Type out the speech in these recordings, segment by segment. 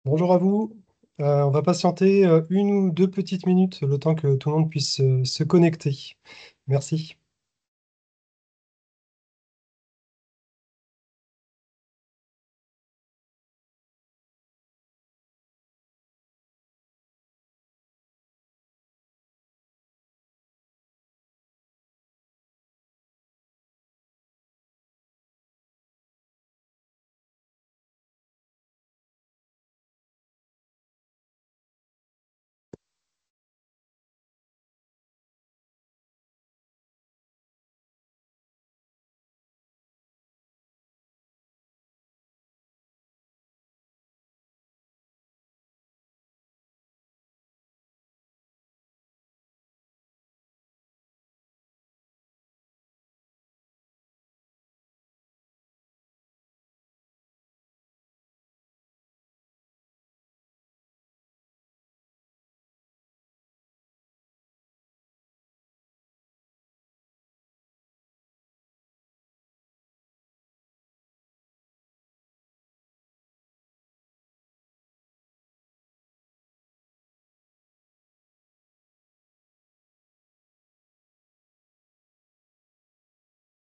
Bonjour à vous. On va patienter une ou deux petites minutes, le temps que tout le monde puisse se connecter. Merci.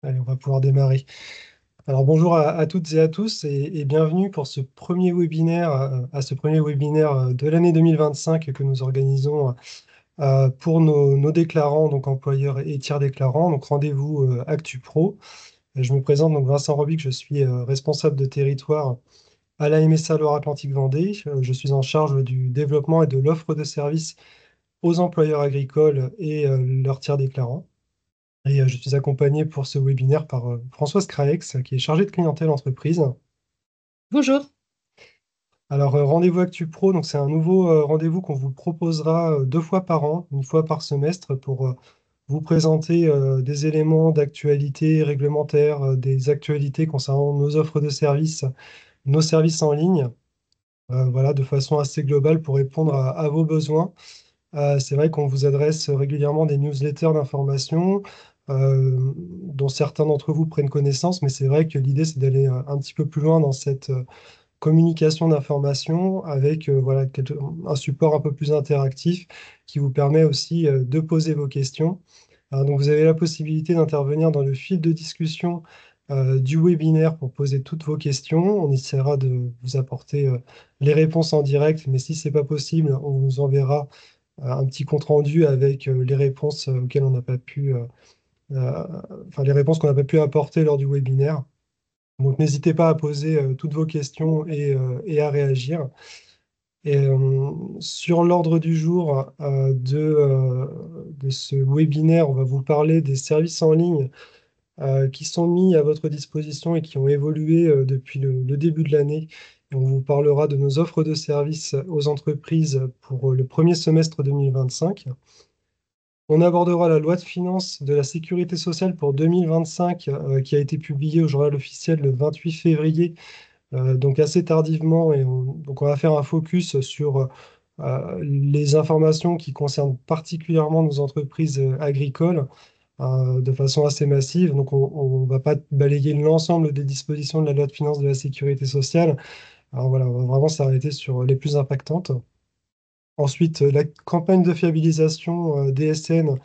Allez, on va pouvoir démarrer. Alors bonjour à toutes et à tous et bienvenue pour ce premier webinaire, ce premier webinaire de l'année 2025 que nous organisons pour nos déclarants, donc employeurs et tiers déclarants. Donc rendez-vous Actu Pro. Je me présente donc Vincent Robic, je suis responsable de territoire à la MSA Loire-Atlantique Vendée. Je suis en charge du développement et de l'offre de services aux employeurs agricoles et leurs tiers déclarants. Et je suis accompagné pour ce webinaire par Françoise Craex, qui est chargée de clientèle entreprise. Bonjour. Alors, Rendez-vous Actu Pro, donc c'est un nouveau rendez-vous qu'on vous proposera deux fois par an, une fois par semestre, pour vous présenter des éléments d'actualité réglementaire, des actualités concernant nos offres de services, nos services en ligne, voilà, de façon assez globale pour répondre à vos besoins. C'est vrai qu'on vous adresse régulièrement des newsletters d'information dont certains d'entre vous prennent connaissance, mais c'est vrai que l'idée, c'est d'aller un petit peu plus loin dans cette communication d'information avec voilà, un support un peu plus interactif qui vous permet aussi de poser vos questions. Donc, vous avez la possibilité d'intervenir dans le fil de discussion du webinaire pour poser toutes vos questions. On essaiera de vous apporter les réponses en direct, mais si ce n'est pas possible, on vous enverra un petit compte rendu avec les réponses auxquelles on n'a pas pu, euh, enfin les réponses qu'on n'a pas pu apporter lors du webinaire. Donc n'hésitez pas à poser toutes vos questions et à réagir. Et sur l'ordre du jour de ce webinaire, on va vous parler des services en ligne qui sont mis à votre disposition et qui ont évolué depuis le début de l'année. Et on vous parlera de nos offres de services aux entreprises pour le premier semestre 2025. On abordera la loi de finances de la sécurité sociale pour 2025, qui a été publiée au journal officiel le 28 février, donc assez tardivement. Donc on va faire un focus sur les informations qui concernent particulièrement nos entreprises agricoles de façon assez massive. Donc on ne va pas balayer l'ensemble des dispositions de la loi de finances de la sécurité sociale. Alors voilà, on va vraiment s'arrêter sur les plus impactantes. Ensuite, la campagne de fiabilisation DSN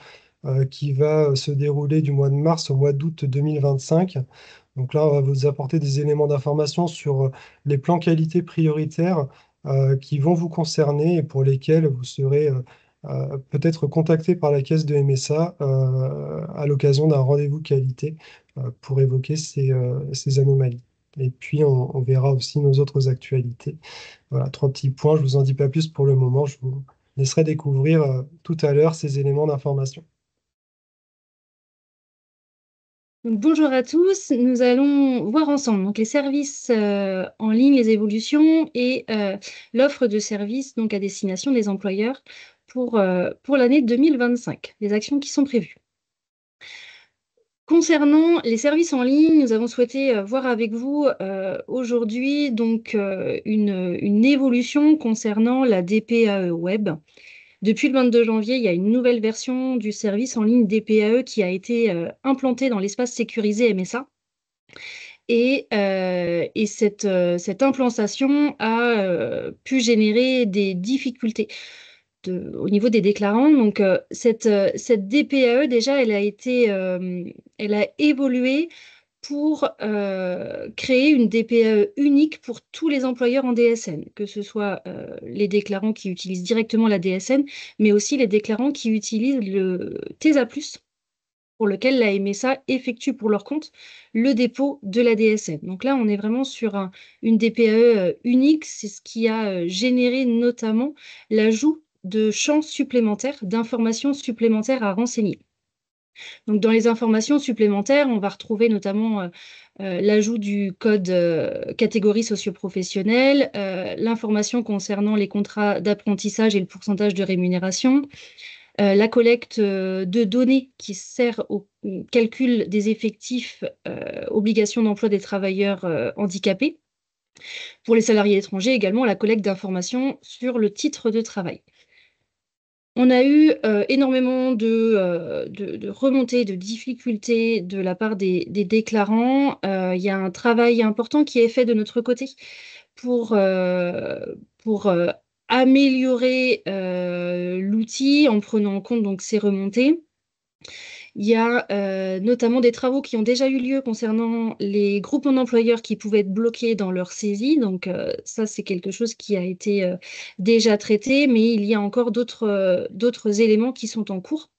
qui va se dérouler du mois de mars au mois d'août 2025. Donc là, on va vous apporter des éléments d'information sur les plans qualité prioritaires qui vont vous concerner et pour lesquels vous serez peut-être contacté par la caisse de MSA à l'occasion d'un rendez-vous qualité pour évoquer ces anomalies. Et puis, on verra aussi nos autres actualités. Voilà, trois petits points, je vous en dis pas plus pour le moment. Je vous laisserai découvrir tout à l'heure ces éléments d'information. Donc, bonjour à tous. Nous allons voir ensemble donc, les services en ligne, les évolutions et l'offre de services donc, à destination des employeurs pour l'année 2025, les actions qui sont prévues. Concernant les services en ligne, nous avons souhaité voir avec vous aujourd'hui donc une évolution concernant la DPAE Web. Depuis le 22 janvier, il y a une nouvelle version du service en ligne DPAE qui a été implantée dans l'espace sécurisé MSA. Et cette implantation a pu générer des difficultés au niveau des déclarants. Donc, cette DPAE, déjà, elle a évolué pour créer une DPAE unique pour tous les employeurs en DSN, que ce soit les déclarants qui utilisent directement la DSN, mais aussi les déclarants qui utilisent le TESA+, pour lequel la MSA effectue pour leur compte le dépôt de la DSN. Donc là, on est vraiment sur une DPAE unique. C'est ce qui a généré notamment l'ajout de champs supplémentaires, d'informations supplémentaires à renseigner. Donc, dans les informations supplémentaires, on va retrouver notamment l'ajout du code catégorie socio-professionnelle, l'information concernant les contrats d'apprentissage et le pourcentage de rémunération, la collecte de données qui sert au calcul des effectifs, obligations d'emploi des travailleurs handicapés. Pour les salariés étrangers, également la collecte d'informations sur le titre de travail. On a eu énormément de remontées, de difficultés de la part des déclarants. Il y a un travail important qui est fait de notre côté pour améliorer l'outil en prenant en compte donc, ces remontées. Il y a notamment des travaux qui ont déjà eu lieu concernant les groupements d'employeurs qui pouvaient être bloqués dans leur saisie. Donc ça, c'est quelque chose qui a été déjà traité, mais il y a encore d'autres éléments qui sont en cours.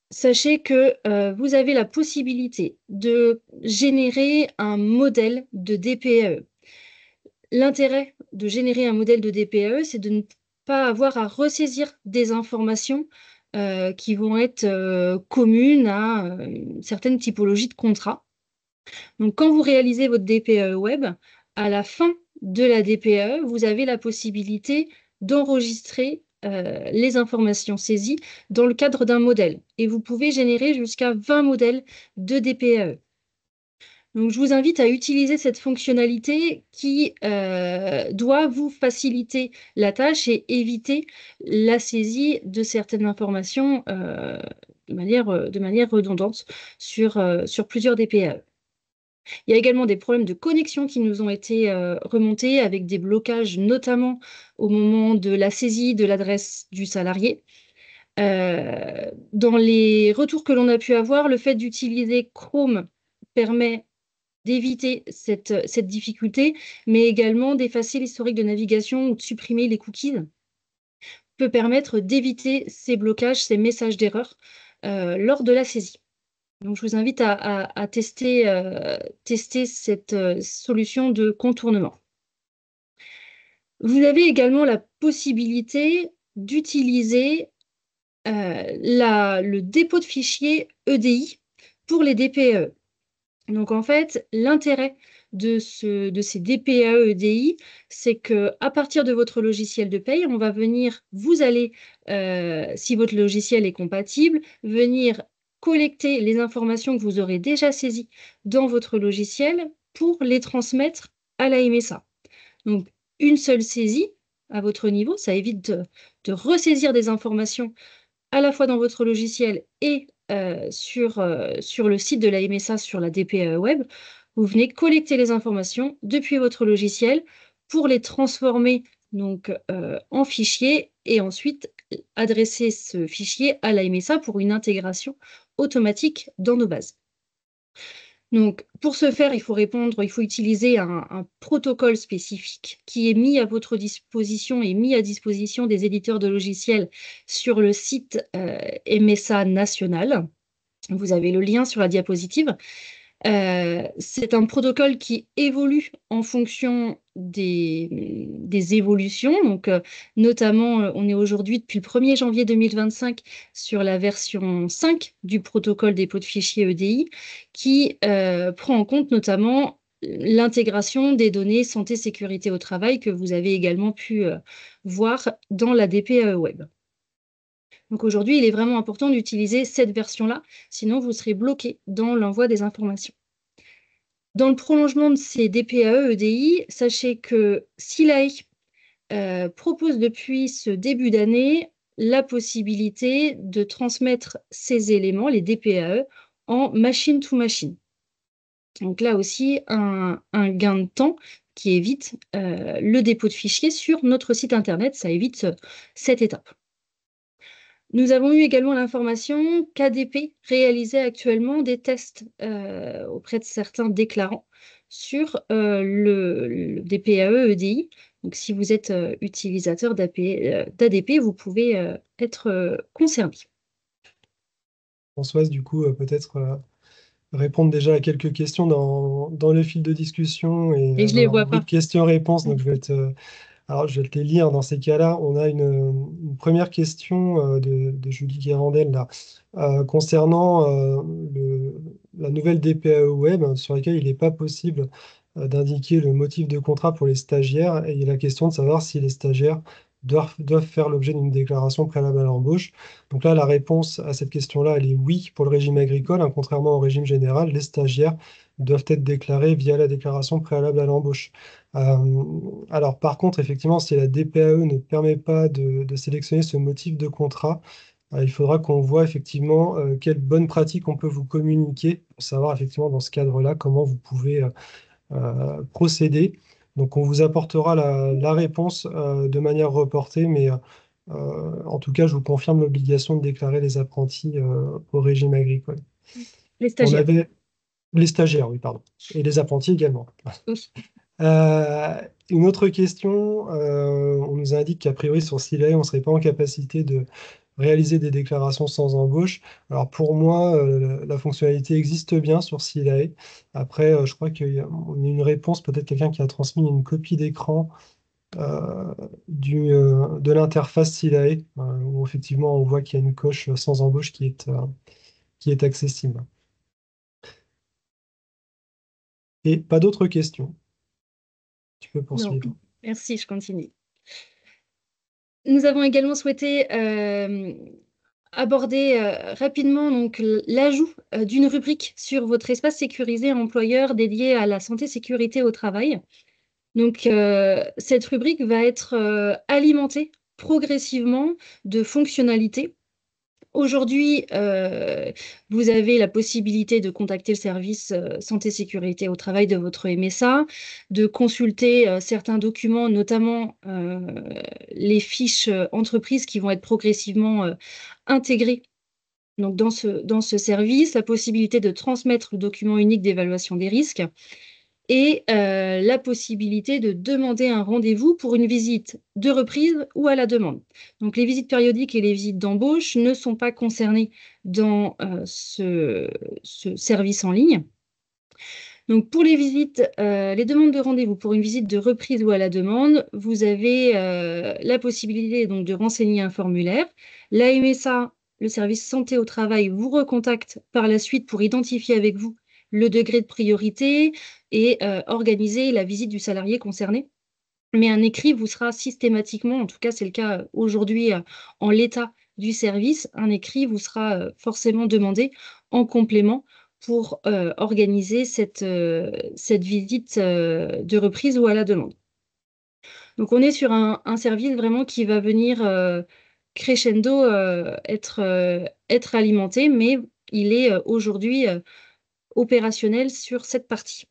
Sachez que vous avez la possibilité de générer un modèle de DPAE. L'intérêt de générer un modèle de DPAE, c'est de ne pas avoir à ressaisir des informations qui vont être communes à une certaine typologie de contrat. Donc, quand vous réalisez votre DPAE web, à la fin de la DPAE, vous avez la possibilité d'enregistrer les informations saisies dans le cadre d'un modèle. Et vous pouvez générer jusqu'à 20 modèles de DPAE. Donc, je vous invite à utiliser cette fonctionnalité qui doit vous faciliter la tâche et éviter la saisie de certaines informations de manière redondante sur plusieurs DPAE. Il y a également des problèmes de connexion qui nous ont été remontés avec des blocages, notamment au moment de la saisie de l'adresse du salarié. Dans les retours que l'on a pu avoir, le fait d'utiliser Chrome permet d'éviter cette difficulté, mais également d'effacer l'historique de navigation ou de supprimer les cookies peut permettre d'éviter ces blocages, ces messages d'erreur lors de la saisie. Donc, je vous invite à tester cette solution de contournement. Vous avez également la possibilité d'utiliser le dépôt de fichiers EDI pour les DPE. Donc, en fait, l'intérêt de ces DPAE EDI, c'est qu'à partir de votre logiciel de paye, vous allez, si votre logiciel est compatible, venir collecter les informations que vous aurez déjà saisies dans votre logiciel pour les transmettre à la MSA. Donc, une seule saisie à votre niveau, ça évite de ressaisir des informations à la fois dans votre logiciel et sur le site de la MSA sur la DPAE web. Vous venez collecter les informations depuis votre logiciel pour les transformer donc, en fichier et ensuite adresser ce fichier à la MSA pour une intégration automatique dans nos bases. Donc, pour ce faire, il faut utiliser un protocole spécifique qui est mis à votre disposition et mis à disposition des éditeurs de logiciels sur le site MSA National. Vous avez le lien sur la diapositive. C'est un protocole qui évolue en fonction des évolutions. Donc, notamment, on est aujourd'hui, depuis le 1er janvier 2025, sur la version 5 du protocole dépôt de fichiers EDI, qui prend en compte notamment l'intégration des données santé-sécurité au travail que vous avez également pu voir dans la DPAE web. Donc aujourd'hui, il est vraiment important d'utiliser cette version-là, sinon vous serez bloqué dans l'envoi des informations. Dans le prolongement de ces DPAE EDI, sachez que SILAE propose depuis ce début d'année la possibilité de transmettre ces éléments, les DPAE, en machine to machine. Donc là aussi, un gain de temps qui évite le dépôt de fichiers sur notre site internet. Ça évite cette étape. Nous avons eu également l'information qu'ADP réalisait actuellement des tests auprès de certains déclarants sur des PAE EDI. Donc, si vous êtes utilisateur d'ADP, vous pouvez être concerné. Françoise, du coup, peut-être répondre déjà à quelques questions dans le fil de discussion et Et je dans les la vois rubrique pas. questions-réponses. Donc, alors, je vais te les lire. Dans ces cas-là, on a une première question de Julie Guérandel là, concernant la nouvelle DPAE web sur laquelle il n'est pas possible d'indiquer le motif de contrat pour les stagiaires. Et il y a la question de savoir si les stagiaires doivent faire l'objet d'une déclaration préalable à l'embauche. Donc là, la réponse à cette question-là, elle est oui pour le régime agricole, hein. Contrairement au régime général, les stagiaires doivent être déclarés via la déclaration préalable à l'embauche. Euh, alors, par contre, effectivement, si la DPAE ne permet pas de sélectionner ce motif de contrat, il faudra qu'on voit effectivement quelles bonnes pratiques on peut vous communiquer pour savoir effectivement dans ce cadre-là comment vous pouvez procéder. Donc, on vous apportera la réponse de manière reportée, mais en tout cas, je vous confirme l'obligation de déclarer les apprentis au régime agricole. Les On stagiaires. avait les stagiaires, oui, pardon, et les apprentis également. Oui. Une autre question, on nous indique qu'a priori sur Silay, on ne serait pas en capacité de réaliser des déclarations sans embauche. Alors pour moi, la fonctionnalité existe bien sur Silay. Après, je crois qu'on a une réponse, peut-être quelqu'un qui a transmis une copie d'écran de l'interface Silay, où effectivement on voit qu'il y a une coche sans embauche qui est accessible. Et pas d'autres questions. Tu peux Non, poursuivre. merci, je continue. Nous avons également souhaité aborder rapidement donc l'ajout d'une rubrique sur votre espace sécurisé employeur dédié à la santé sécurité au travail. Donc cette rubrique va être alimentée progressivement de fonctionnalités. Aujourd'hui, vous avez la possibilité de contacter le service santé-sécurité au travail de votre MSA, de consulter certains documents, notamment les fiches entreprises qui vont être progressivement intégrées donc, dans ce service, la possibilité de transmettre le document unique d'évaluation des risques et la possibilité de demander un rendez-vous pour une visite de reprise ou à la demande. Donc, les visites périodiques et les visites d'embauche ne sont pas concernées dans ce service en ligne. Donc, pour les visites, les demandes de rendez-vous pour une visite de reprise ou à la demande, vous avez la possibilité donc, de renseigner un formulaire. La MSA, le service santé au travail, vous recontacte par la suite pour identifier avec vous le degré de priorité et organiser la visite du salarié concerné. Mais un écrit vous sera systématiquement, en tout cas c'est le cas aujourd'hui en l'état du service, un écrit vous sera forcément demandé en complément pour organiser cette visite de reprise ou à la demande. Donc on est sur un service vraiment qui va venir crescendo être alimenté, mais il est aujourd'hui opérationnel sur cette partie.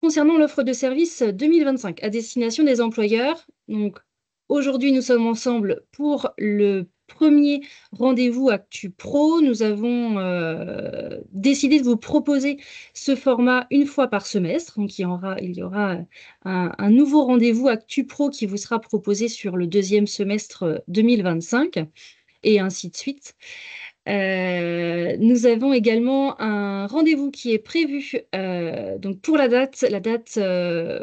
Concernant l'offre de service 2025 à destination des employeurs, donc aujourd'hui nous sommes ensemble pour le premier rendez-vous Actu Pro. Nous avons décidé de vous proposer ce format une fois par semestre. Donc il y aura un nouveau rendez-vous Actu Pro qui vous sera proposé sur le deuxième semestre 2025 et ainsi de suite. Nous avons également un rendez-vous qui est prévu donc pour la date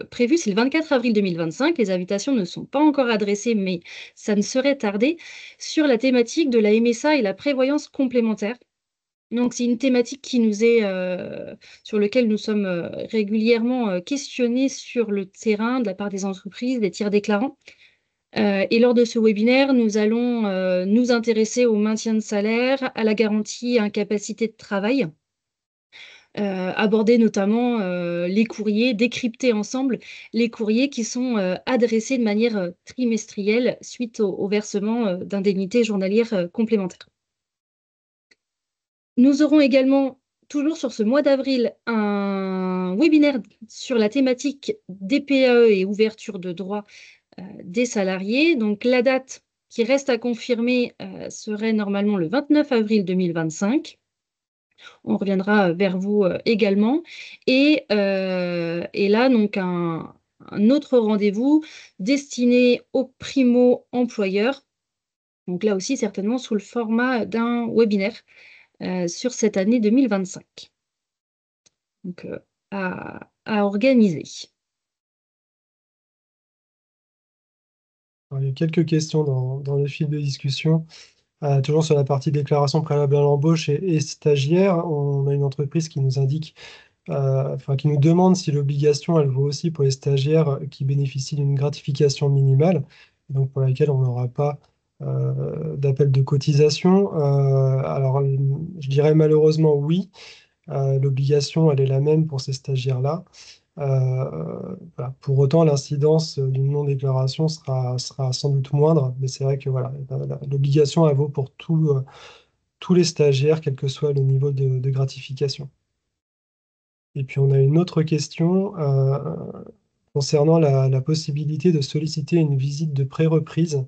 prévue, c'est le 24 avril 2025. Les invitations ne sont pas encore adressées, mais ça ne saurait tarder, sur la thématique de la MSA et la prévoyance complémentaire. Donc, c'est une thématique qui nous est, sur laquelle nous sommes régulièrement questionnés sur le terrain de la part des entreprises, des tiers déclarants. Et lors de ce webinaire, nous allons nous intéresser au maintien de salaire, à la garantie incapacité de travail, aborder notamment les courriers, décrypter ensemble les courriers qui sont adressés de manière trimestrielle suite au versement d'indemnités journalières complémentaires. Nous aurons également, toujours sur ce mois d'avril, un webinaire sur la thématique DPAE et ouverture de droits des salariés. Donc, la date qui reste à confirmer serait normalement le 29 avril 2025. On reviendra vers vous également. Et là, donc, un autre rendez-vous destiné aux primo-employeurs. Donc là aussi, certainement sous le format d'un webinaire sur cette année 2025. Donc, à organiser. Alors, il y a quelques questions dans le fil de discussion. Toujours sur la partie déclaration préalable à l'embauche et stagiaire, on a une entreprise qui nous indique, enfin, qui nous demande si l'obligation, elle vaut aussi pour les stagiaires qui bénéficient d'une gratification minimale, donc pour laquelle on n'aura pas d'appel de cotisation. Alors, je dirais malheureusement oui. L'obligation, elle est la même pour ces stagiaires-là. Voilà. Pour autant, l'incidence d'une non-déclaration sera sans doute moindre, mais c'est vrai que voilà, l'obligation, elle vaut pour tous les stagiaires, quel que soit le niveau de gratification. Et puis, on a une autre question concernant la possibilité de solliciter une visite de pré-reprise,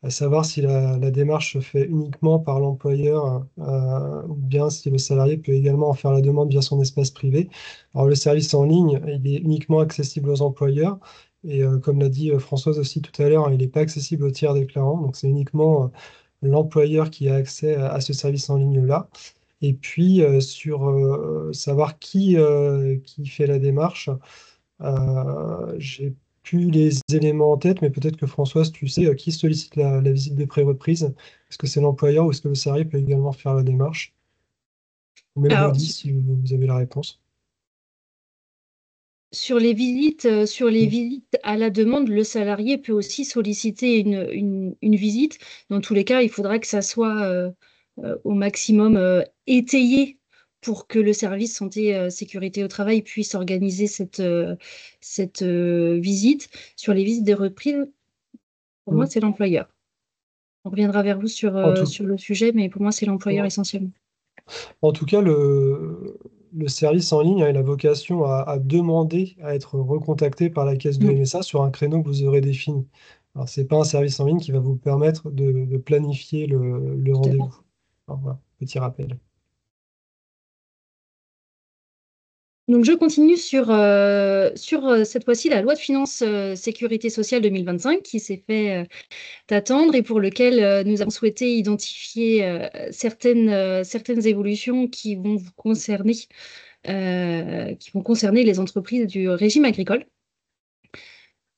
à savoir si la démarche se fait uniquement par l'employeur ou bien si le salarié peut également en faire la demande via son espace privé. Alors le service en ligne, il est uniquement accessible aux employeurs et comme l'a dit Françoise aussi tout à l'heure, il n'est pas accessible aux tiers déclarants, donc c'est uniquement l'employeur qui a accès à ce service en ligne-là. Et puis sur savoir qui fait la démarche. J'ai plus les éléments en tête, mais peut-être que Françoise, tu sais, qui sollicite la visite de pré-reprise? Est-ce que c'est l'employeur ou est-ce que le salarié peut également faire la démarche? Ou Alors, Mélodie, si vous avez la réponse. sur les Mm. visites à la demande, le salarié peut aussi solliciter une visite. Dans tous les cas, il faudra que ça soit au maximum étayé pour que le service santé sécurité au travail puisse organiser cette visite. Sur les visites de reprise, pour moi, Mm. c'est l'employeur. On reviendra vers vous En tout, sur le sujet, mais pour moi, c'est l'employeur essentiellement. en tout cas, le service en ligne a la vocation à demander à être recontacté par la caisse de Mm, MSA sur un créneau que vous aurez défini. Alors, ce n'est pas un service en ligne qui va vous permettre de planifier le tout à fait. rendez-vous. Alors, voilà, petit rappel. Donc, je continue sur cette fois-ci la loi de finances sécurité sociale 2025 qui s'est fait attendre et pour lequel nous avons souhaité identifier certaines évolutions qui vont concerner les entreprises du régime agricole.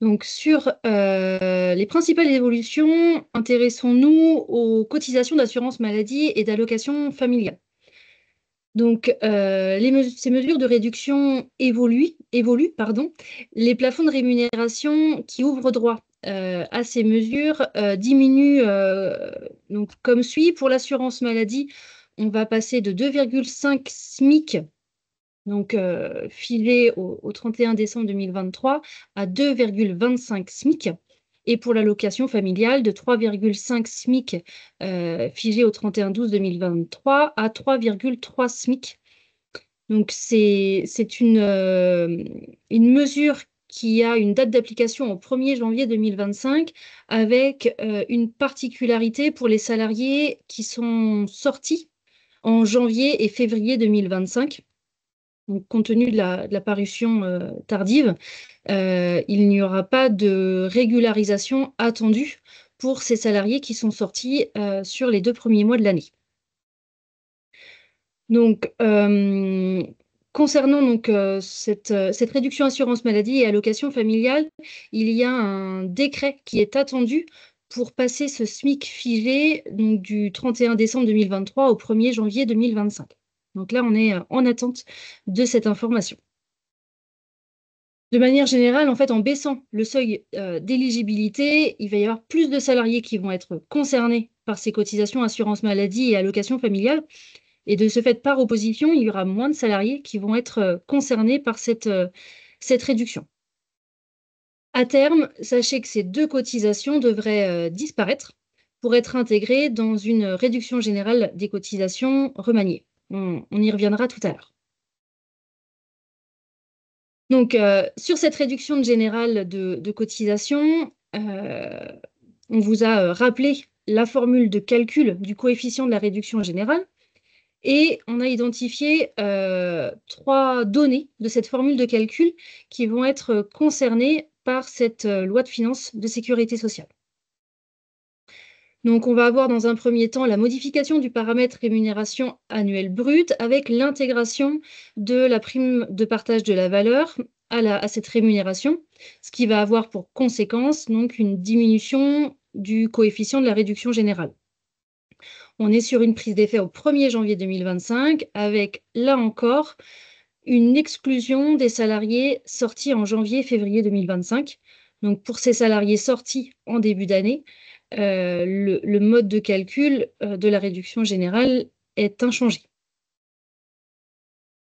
Donc, sur les principales évolutions, intéressons-nous aux cotisations d'assurance maladie et d'allocation familiale. Donc, ces mesures de réduction évoluent, pardon. Les plafonds de rémunération qui ouvrent droit à ces mesures diminuent donc, comme suit. Pour l'assurance maladie, on va passer de 2,5 SMIC, donc figé au 31 décembre 2023, à 2,25 SMIC. Et pour l'allocation familiale, de 3,5 SMIC figé au 31/12/2023 à 3,3 SMIC. Donc, c'est une mesure qui a une date d'application au 1er janvier 2025 avec une particularité pour les salariés qui sont sortis en janvier et février 2025. Donc, compte tenu de la parution tardive, il n'y aura pas de régularisation attendue pour ces salariés qui sont sortis sur les 2 premiers mois de l'année. Donc, concernant donc, cette réduction assurance maladie et allocation familiale, il y a un décret qui est attendu pour passer ce SMIC figé donc, du 31 décembre 2023 au 1er janvier 2025. Donc là, on est en attente de cette information. De manière générale, en fait, en baissant le seuil d'éligibilité, il va y avoir plus de salariés qui vont être concernés par ces cotisations assurance maladie et allocation familiale. Et de ce fait, par opposition, il y aura moins de salariés qui vont être concernés par cette réduction. À terme, sachez que ces deux cotisations devraient disparaître pour être intégrés dans une réduction générale des cotisations remaniée. On y reviendra tout à l'heure. Donc, sur cette réduction générale de cotisation, on vous a rappelé la formule de calcul du coefficient de la réduction générale et on a identifié 3 données de cette formule de calcul qui vont être concernées par cette loi de finances de sécurité sociale. Donc, on va avoir dans un premier temps la modification du paramètre rémunération annuelle brute avec l'intégration de la prime de partage de la valeur à cette rémunération, ce qui va avoir pour conséquence donc une diminution du coefficient de la réduction générale. On est sur une prise d'effet au 1er janvier 2025 avec, là encore, une exclusion des salariés sortis en janvier-février 2025. Donc, pour ces salariés sortis en début d'année, le mode de calcul de la réduction générale est inchangé.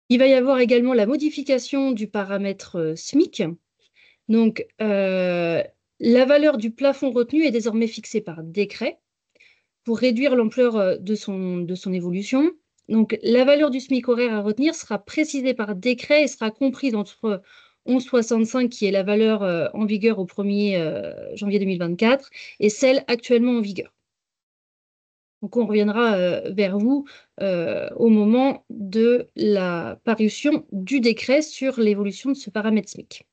Il va y avoir également la modification du paramètre SMIC. Donc, la valeur du plafond retenu est désormais fixée par décret pour réduire l'ampleur de son évolution. Donc, la valeur du SMIC horaire à retenir sera précisée par décret et sera comprise entre 11,65 qui est la valeur en vigueur au 1er janvier 2024 et celle actuellement en vigueur. Donc, on reviendra vers vous au moment de la parution du décret sur l'évolution de ce paramètre SMIC.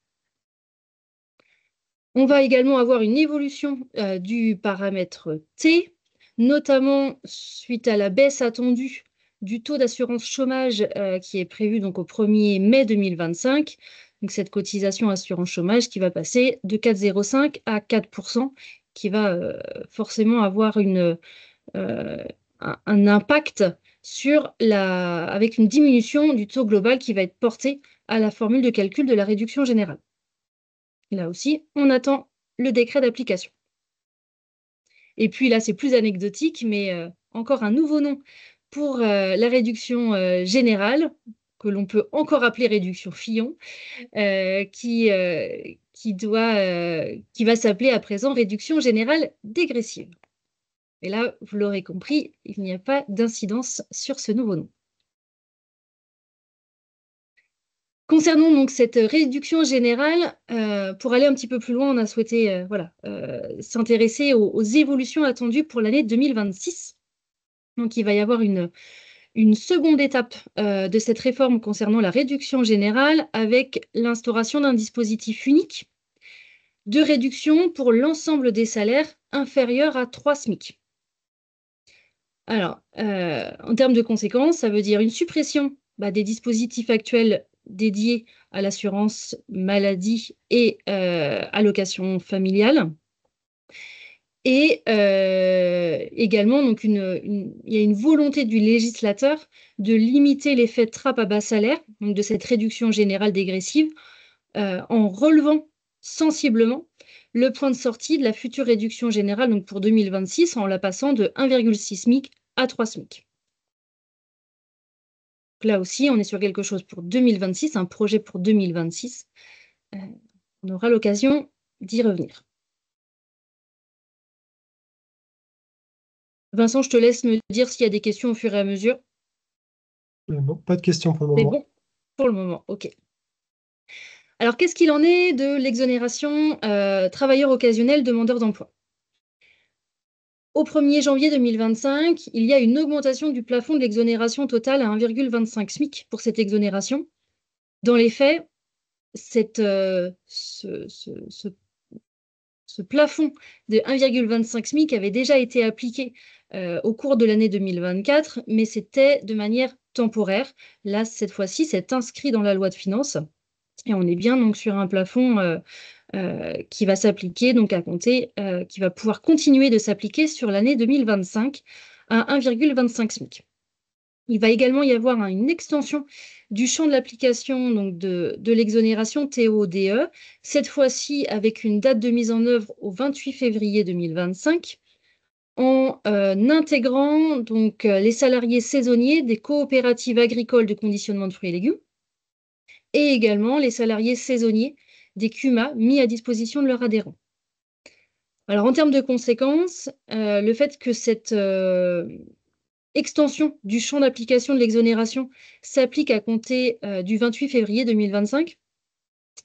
On va également avoir une évolution du paramètre T, notamment suite à la baisse attendue du taux d'assurance chômage qui est prévu donc, au 1er mai 2025. Donc, cette cotisation assurance chômage qui va passer de 4,05 à 4%, qui va forcément avoir un impact avec une diminution du taux global qui va être porté à la formule de calcul de la réduction générale. Là aussi, on attend le décret d'application. Et puis là, c'est plus anecdotique, mais encore un nouveau nom pour la réduction générale, que l'on peut encore appeler réduction Fillon, qui va s'appeler à présent réduction générale dégressive. Et là, vous l'aurez compris, il n'y a pas d'incidence sur ce nouveau nom. Concernant donc cette réduction générale, pour aller un petit peu plus loin, on a souhaité s'intéresser aux évolutions attendues pour l'année 2026. Donc, il va y avoir une seconde étape de cette réforme concernant la réduction générale avec l'instauration d'un dispositif unique de réduction pour l'ensemble des salaires inférieurs à 3 SMIC. Alors, en termes de conséquences, ça veut dire une suppression des dispositifs actuels dédiés à l'assurance maladie et allocation familiale. Et également, donc il y a une volonté du législateur de limiter l'effet de trappe à bas salaire, donc de cette réduction générale dégressive, en relevant sensiblement le point de sortie de la future réduction générale donc pour 2026 en la passant de 1,6 SMIC à 3 SMIC. Donc là aussi, on est sur quelque chose pour 2026, un projet pour 2026. On aura l'occasion d'y revenir. Vincent, je te laisse me dire s'il y a des questions au fur et à mesure. Non, pas de questions pour le C'est moment. bon pour le moment, ok. Alors, qu'est-ce qu'il en est de l'exonération travailleurs occasionnels demandeurs d'emploi? Au 1er janvier 2025, il y a une augmentation du plafond de l'exonération totale à 1,25 SMIC pour cette exonération. Dans les faits, ce plafond de 1,25 SMIC avait déjà été appliqué au cours de l'année 2024, mais c'était de manière temporaire. Là, cette fois-ci, c'est inscrit dans la loi de finances et on est bien donc sur un plafond qui va s'appliquer, donc à compter, qui va pouvoir continuer de s'appliquer sur l'année 2025 à 1,25 SMIC. Il va également y avoir une extension du champ de l'application donc de l'exonération TODE, cette fois-ci avec une date de mise en œuvre au 28 février 2025, en intégrant donc les salariés saisonniers des coopératives agricoles de conditionnement de fruits et légumes et également les salariés saisonniers des CUMA mis à disposition de leurs adhérents. Alors, en termes de conséquences, le fait que cette extension du champ d'application de l'exonération s'applique à compter du 28 février 2025,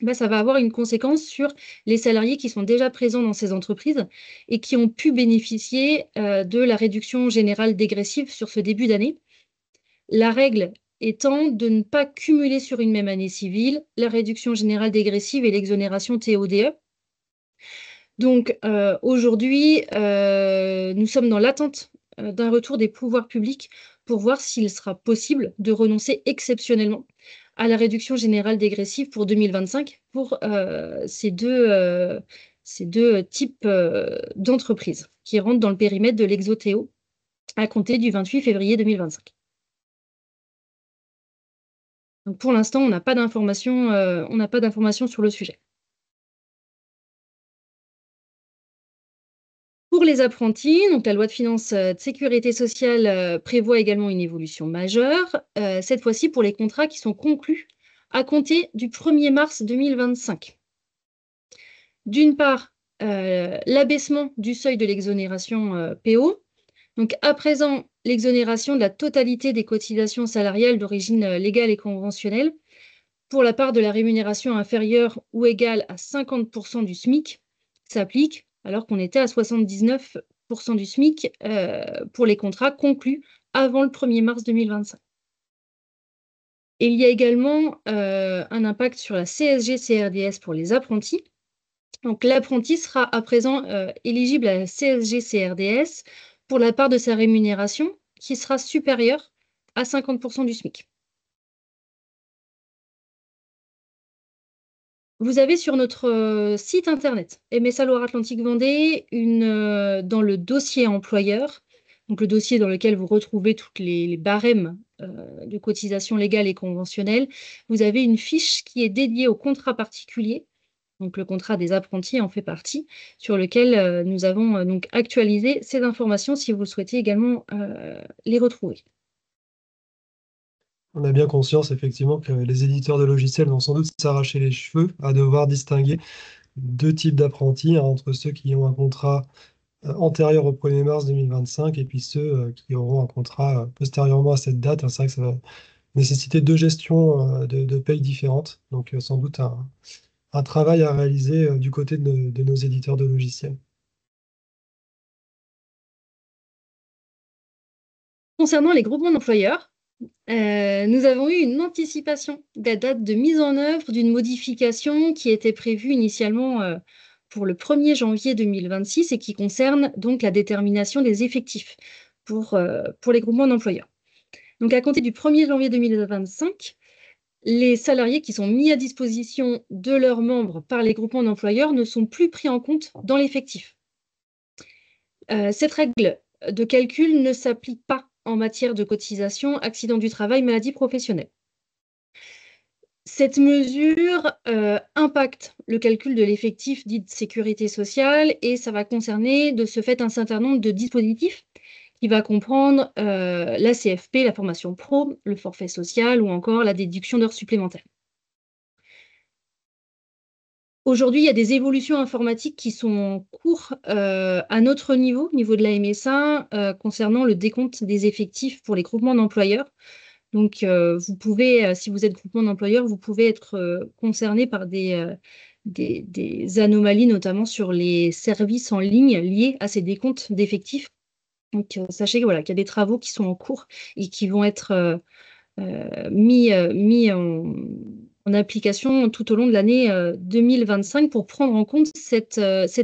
bah, ça va avoir une conséquence sur les salariés qui sont déjà présents dans ces entreprises et qui ont pu bénéficier de la réduction générale dégressive sur ce début d'année. La règle étant de ne pas cumuler sur une même année civile la réduction générale dégressive et l'exonération TODE. Donc aujourd'hui, nous sommes dans l'attente d'un retour des pouvoirs publics pour voir s'il sera possible de renoncer exceptionnellement à la réduction générale dégressive pour 2025 pour ces deux types d'entreprises qui rentrent dans le périmètre de l'exo-TO à compter du 28 février 2025. Donc pour l'instant, on n'a pas d'informations sur le sujet. Pour les apprentis, donc la loi de finances de sécurité sociale prévoit également une évolution majeure, cette fois-ci pour les contrats qui sont conclus à compter du 1er mars 2025. D'une part, l'abaissement du seuil de l'exonération PO. Donc à présent, l'exonération de la totalité des cotisations salariales d'origine légale et conventionnelle pour la part de la rémunération inférieure ou égale à 50% du SMIC s'applique, alors qu'on était à 79% du SMIC pour les contrats conclus avant le 1er mars 2025. Et il y a également un impact sur la CSG-CRDS pour les apprentis. Donc l'apprenti sera à présent éligible à la CSG-CRDS pour la part de sa rémunération qui sera supérieure à 50% du SMIC. Vous avez sur notre site internet MSA Loire-Atlantique Vendée dans le dossier employeur, donc le dossier dans lequel vous retrouvez toutes les barèmes de cotisation légale et conventionnelle, vous avez une fiche qui est dédiée au contrat particulier, donc le contrat des apprentis en fait partie, sur lequel nous avons donc actualisé ces informations si vous souhaitez également les retrouver. On a bien conscience effectivement que les éditeurs de logiciels vont sans doute s'arracher les cheveux à devoir distinguer deux types d'apprentis, hein, entre ceux qui ont un contrat antérieur au 1er mars 2025 et puis ceux qui auront un contrat postérieurement à cette date. C'est vrai que ça va nécessiter deux gestions de paye différentes, donc sans doute un travail à réaliser du côté de nos éditeurs de logiciels. Concernant les groupements d'employeurs, nous avons eu une anticipation de la date de mise en œuvre d'une modification qui était prévue initialement pour le 1er janvier 2026 et qui concerne donc la détermination des effectifs pour les groupements d'employeurs. Donc à compter du 1er janvier 2025, les salariés qui sont mis à disposition de leurs membres par les groupements d'employeurs ne sont plus pris en compte dans l'effectif. Cette règle de calcul ne s'applique pas en matière de cotisation, accident du travail, maladie professionnelle. Cette mesure impacte le calcul de l'effectif dit de sécurité sociale et ça va concerner de ce fait un certain nombre de dispositifs qui va comprendre la CFP, la formation pro, le forfait social ou encore la déduction d'heures supplémentaires. Aujourd'hui, il y a des évolutions informatiques qui sont en cours à notre niveau, au niveau de la MSA, concernant le décompte des effectifs pour les groupements d'employeurs. Donc, vous pouvez, si vous êtes groupement d'employeurs, vous pouvez être concerné par des anomalies, notamment sur les services en ligne liés à ces décomptes d'effectifs. Donc, sachez que, voilà, qu'il y a des travaux qui sont en cours et qui vont être mis en application tout au long de l'année 2025 pour prendre en compte cette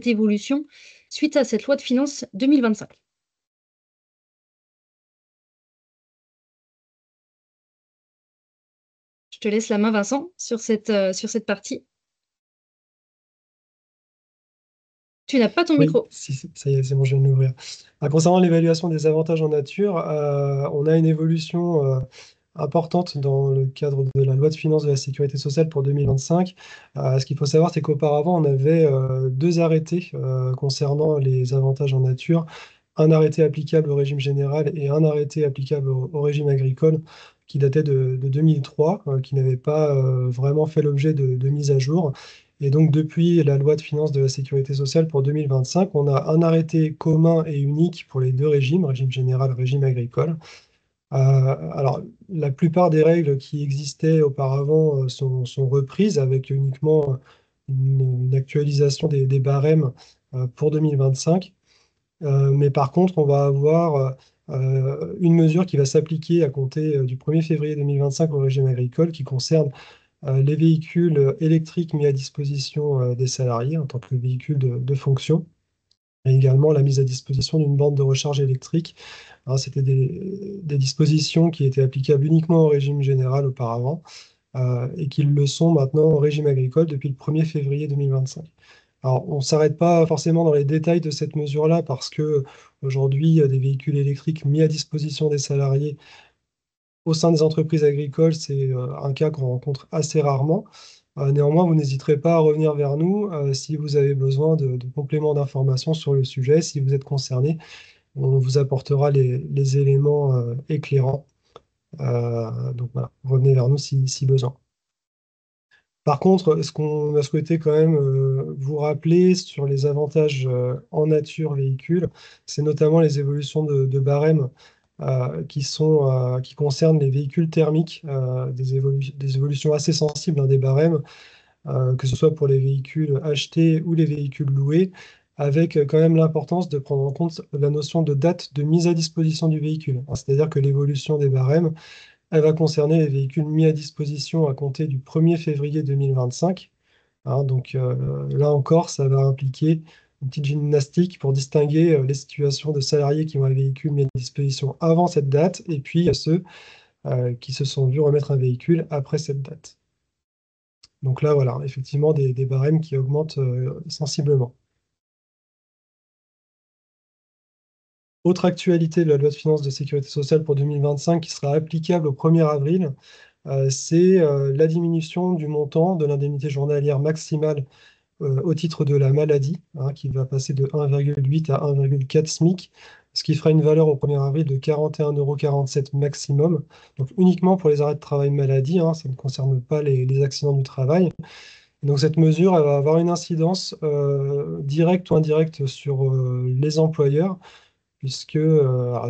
évolution suite à cette loi de finances 2025. Je te laisse la main, Vincent, sur cette partie. Tu n'as pas ton Oui, micro. si, ça y est, c'est bon, je viens de l'ouvrir. Concernant l'évaluation des avantages en nature, on a une évolution importante dans le cadre de la loi de finances de la sécurité sociale pour 2025. Ce qu'il faut savoir, c'est qu'auparavant, on avait deux arrêtés concernant les avantages en nature, un arrêté applicable au régime général et un arrêté applicable au régime agricole qui datait de 2003, qui n'avait pas vraiment fait l'objet de mise à jour. Et donc, depuis la loi de finances de la sécurité sociale pour 2025, on a un arrêté commun et unique pour les deux régimes, régime général, régime agricole. Alors, la plupart des règles qui existaient auparavant sont reprises avec uniquement une actualisation des barèmes pour 2025. Mais par contre, on va avoir une mesure qui va s'appliquer à compter du 1er février 2025 au régime agricole qui concerne les véhicules électriques mis à disposition des salariés en tant que véhicules de fonction, et également la mise à disposition d'une borne de recharge électrique. Hein, c'était des dispositions qui étaient applicables uniquement au régime général auparavant et qui le sont maintenant au régime agricole depuis le 1er février 2025. Alors, on ne s'arrête pas forcément dans les détails de cette mesure-là parce que aujourd'hui, il y a des véhicules électriques mis à disposition des salariés au sein des entreprises agricoles. C'est un cas qu'on rencontre assez rarement. Néanmoins, vous n'hésiterez pas à revenir vers nous si vous avez besoin de compléments d'informations sur le sujet. Si vous êtes concerné, on vous apportera les éléments éclairants. Donc voilà, revenez vers nous si besoin. Par contre, ce qu'on a souhaité quand même vous rappeler sur les avantages en nature véhicule, c'est notamment les évolutions de barème qui concernent les véhicules thermiques, des évolutions assez sensibles, hein, des barèmes, que ce soit pour les véhicules achetés ou les véhicules loués, avec quand même l'importance de prendre en compte la notion de date de mise à disposition du véhicule. C'est-à-dire que l'évolution des barèmes elle va concerner les véhicules mis à disposition à compter du 1er février 2025. Hein, donc là encore, ça va impliquer une petite gymnastique pour distinguer les situations de salariés qui ont un véhicule mis à disposition avant cette date et puis ceux qui se sont vus remettre un véhicule après cette date. Donc là, voilà, effectivement, des barèmes qui augmentent sensiblement. Autre actualité de la loi de finances de sécurité sociale pour 2025 qui sera applicable au 1er avril, c'est la diminution du montant de l'indemnité journalière maximale au titre de la maladie, hein, qui va passer de 1,8 à 1,4 SMIC, ce qui fera une valeur au 1er avril de 41,47 € maximum, donc uniquement pour les arrêts de travail maladie, hein, ça ne concerne pas les accidents du travail. Et donc cette mesure, elle va avoir une incidence directe ou indirecte sur les employeurs, puisque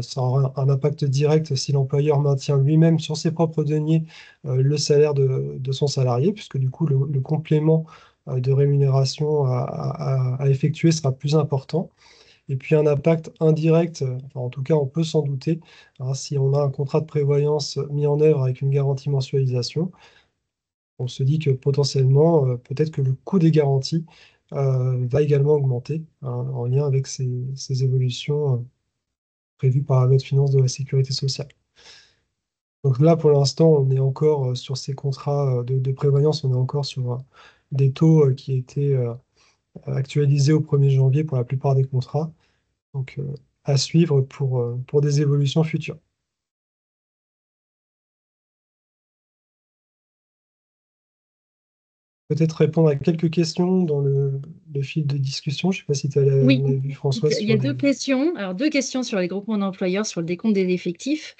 ça aura un impact direct si l'employeur maintient lui-même sur ses propres deniers le salaire de son salarié, puisque du coup le complément de rémunération à effectuer sera plus important. Et puis un impact indirect, enfin, en tout cas on peut s'en douter, hein, si on a un contrat de prévoyance mis en œuvre avec une garantie mensualisation, on se dit que potentiellement, peut-être que le coût des garanties va également augmenter, hein, en lien avec ces évolutions prévu par la loi de finances de la sécurité sociale. Donc là, pour l'instant, on est encore sur ces contrats de prévoyance, on est encore sur des taux qui étaient actualisés au 1er janvier pour la plupart des contrats. Donc à suivre pour des évolutions futures. Peut-être répondre à quelques questions dans le fil de discussion. Je ne sais pas si tu as Oui, vu, Françoise, il y sur a les... deux questions. Alors, deux questions sur les groupements d'employeurs, sur le décompte des effectifs.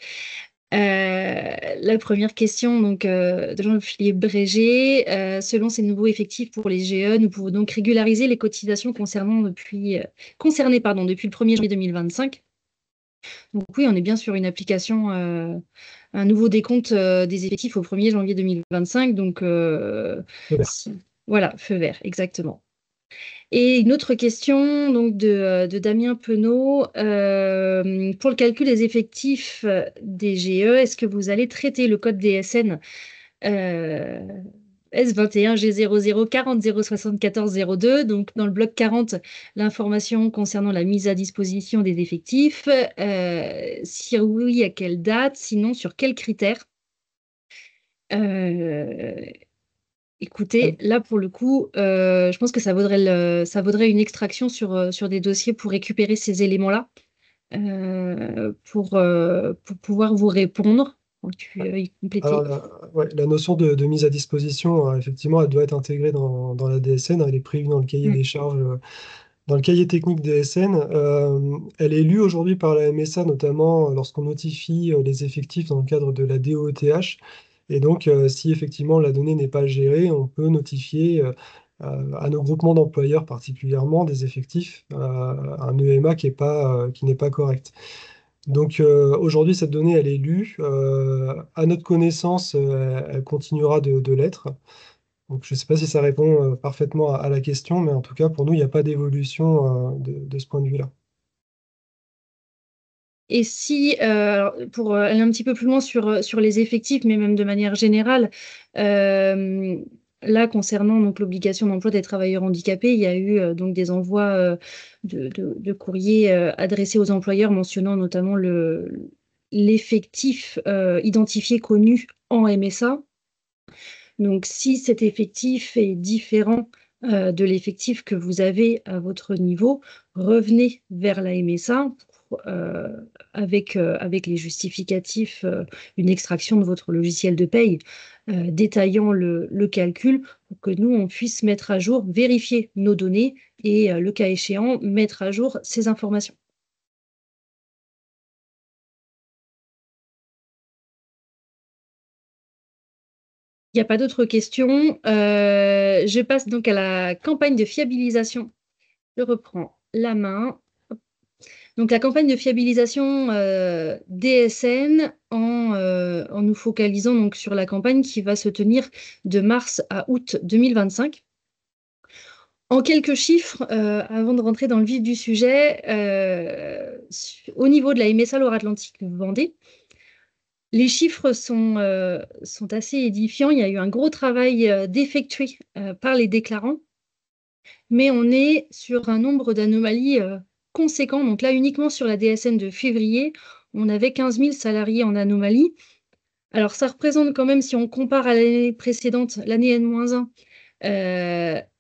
La première question donc, de Jean-Philippe Brégé. Selon ces nouveaux effectifs pour les GE, nous pouvons donc régulariser les cotisations concernées depuis le 1er janvier 2025. Donc oui, on est bien sur une application, un nouveau décompte des effectifs au 1er janvier 2025. Donc voilà, feu vert, exactement. Et une autre question donc de Damien Penaud. Pour le calcul des effectifs des GE, est-ce que vous allez traiter le code DSN S21G004004007402? Donc dans le bloc 40, l'information concernant la mise à disposition des effectifs. Si oui, à quelle date? Sinon, sur quels critères? Écoutez, là pour le coup, je pense que ça vaudrait une extraction sur des dossiers pour récupérer ces éléments-là, pour pouvoir vous répondre, pour y Alors, compléter. ouais, la notion de mise à disposition, effectivement, elle doit être intégrée dans la DSN. Elle est prévue dans le cahier Mm. des charges, dans le cahier technique DSN. Elle est lue aujourd'hui par la MSA, notamment lorsqu'on notifie les effectifs dans le cadre de la DOETH. Et donc, si effectivement la donnée n'est pas gérée, on peut notifier à nos groupements d'employeurs particulièrement des effectifs, un EMA qui n'est pas correct. Donc aujourd'hui, cette donnée, elle est lue. À notre connaissance, elle continuera de l'être. Donc je ne sais pas si ça répond parfaitement à la question, mais en tout cas, pour nous, il n'y a pas d'évolution de ce point de vue-là. Et si, pour aller un petit peu plus loin sur les effectifs, mais même de manière générale, euh, là, concernant donc l'obligation d'emploi des travailleurs handicapés, il y a eu donc des envois de courriers adressés aux employeurs mentionnant notamment l'effectif identifié connu en MSA. Donc, si cet effectif est différent de l'effectif que vous avez à votre niveau, revenez vers la MSA avec les justificatifs, une extraction de votre logiciel de paye détaillant le calcul pour que nous, on puisse mettre à jour, vérifier nos données et, le cas échéant, mettre à jour ces informations. Il n'y a pas d'autres questions. Je passe donc à la campagne de fiabilisation. Je reprends la main. Donc, la campagne de fiabilisation DSN en nous focalisant donc sur la campagne qui va se tenir de mars à août 2025. En quelques chiffres, avant de rentrer dans le vif du sujet, au niveau de la MSA Loire-Atlantique Vendée, les chiffres sont assez édifiants. Il y a eu un gros travail d'effectué par les déclarants, mais on est sur un nombre d'anomalies conséquent. Donc là, uniquement sur la DSN de février, on avait 15 000 salariés en anomalie. Alors, ça représente quand même, si on compare à l'année précédente, l'année N-1,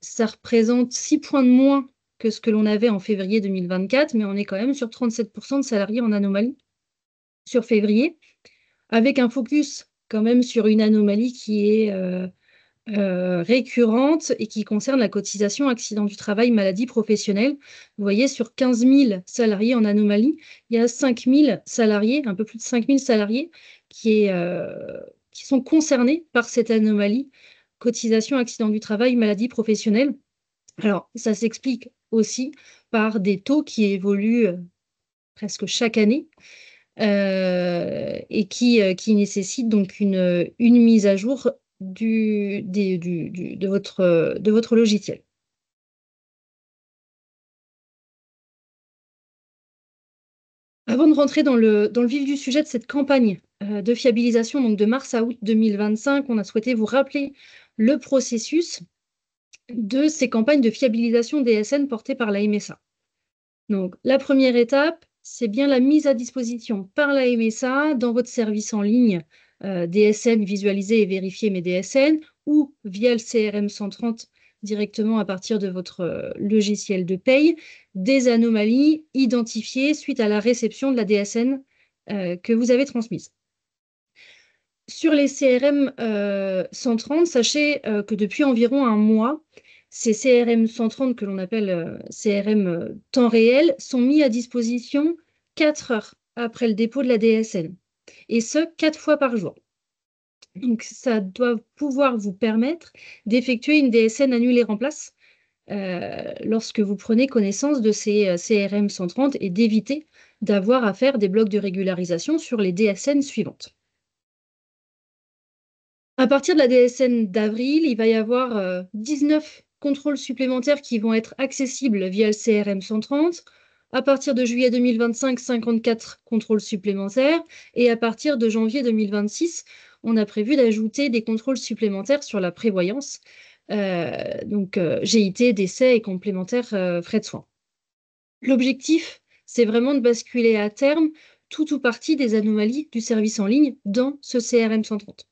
ça représente 6 points de moins que ce que l'on avait en février 2024, mais on est quand même sur 37% de salariés en anomalie sur février, avec un focus quand même sur une anomalie qui est récurrente et qui concerne la cotisation accident du travail, maladie professionnelle. Vous voyez, sur 15 000 salariés en anomalie, il y a 5 000 salariés, un peu plus de 5 000 salariés qui sont concernés par cette anomalie, cotisation accident du travail, maladie professionnelle. Alors, ça s'explique aussi par des taux qui évoluent presque chaque année et qui nécessite donc une mise à jour de votre logiciel. Avant de rentrer dans le vif du sujet de cette campagne de fiabilisation, donc de mars à août 2025, on a souhaité vous rappeler le processus de ces campagnes de fiabilisation DSN portées par la MSA. Donc, la première étape, c'est bien la mise à disposition par la MSA dans votre service en ligne DSN, visualiser et vérifier mes DSN, ou via le CRM 130 directement à partir de votre logiciel de paye, des anomalies identifiées suite à la réception de la DSN que vous avez transmise. Sur les CRM 130, sachez que depuis environ un mois, ces CRM 130 que l'on appelle CRM temps réel sont mis à disposition 4 heures après le dépôt de la DSN, et ce, 4 fois par jour. Donc, ça doit pouvoir vous permettre d'effectuer une DSN annulée remplace lorsque vous prenez connaissance de ces CRM 130 et d'éviter d'avoir à faire des blocs de régularisation sur les DSN suivantes. À partir de la DSN d'avril, il va y avoir 19 contrôles supplémentaires qui vont être accessibles via le CRM 130. À partir de juillet 2025, 54 contrôles supplémentaires. Et à partir de janvier 2026, on a prévu d'ajouter des contrôles supplémentaires sur la prévoyance, donc GIT, décès et complémentaires frais de soins. L'objectif, c'est vraiment de basculer à terme tout ou partie des anomalies du service en ligne dans ce CRM 130.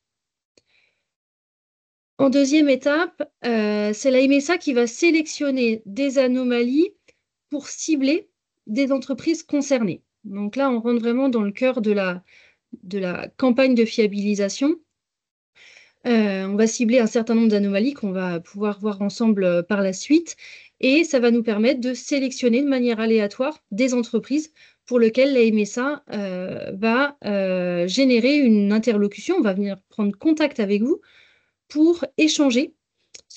En deuxième étape, c'est la MSA qui va sélectionner des anomalies pour cibler des entreprises concernées. Donc là, on rentre vraiment dans le cœur de la campagne de fiabilisation. On va cibler un certain nombre d'anomalies qu'on va pouvoir voir ensemble par la suite, et ça va nous permettre de sélectionner de manière aléatoire des entreprises pour lesquelles la MSA va générer une interlocution, on va venir prendre contact avec vous pour échanger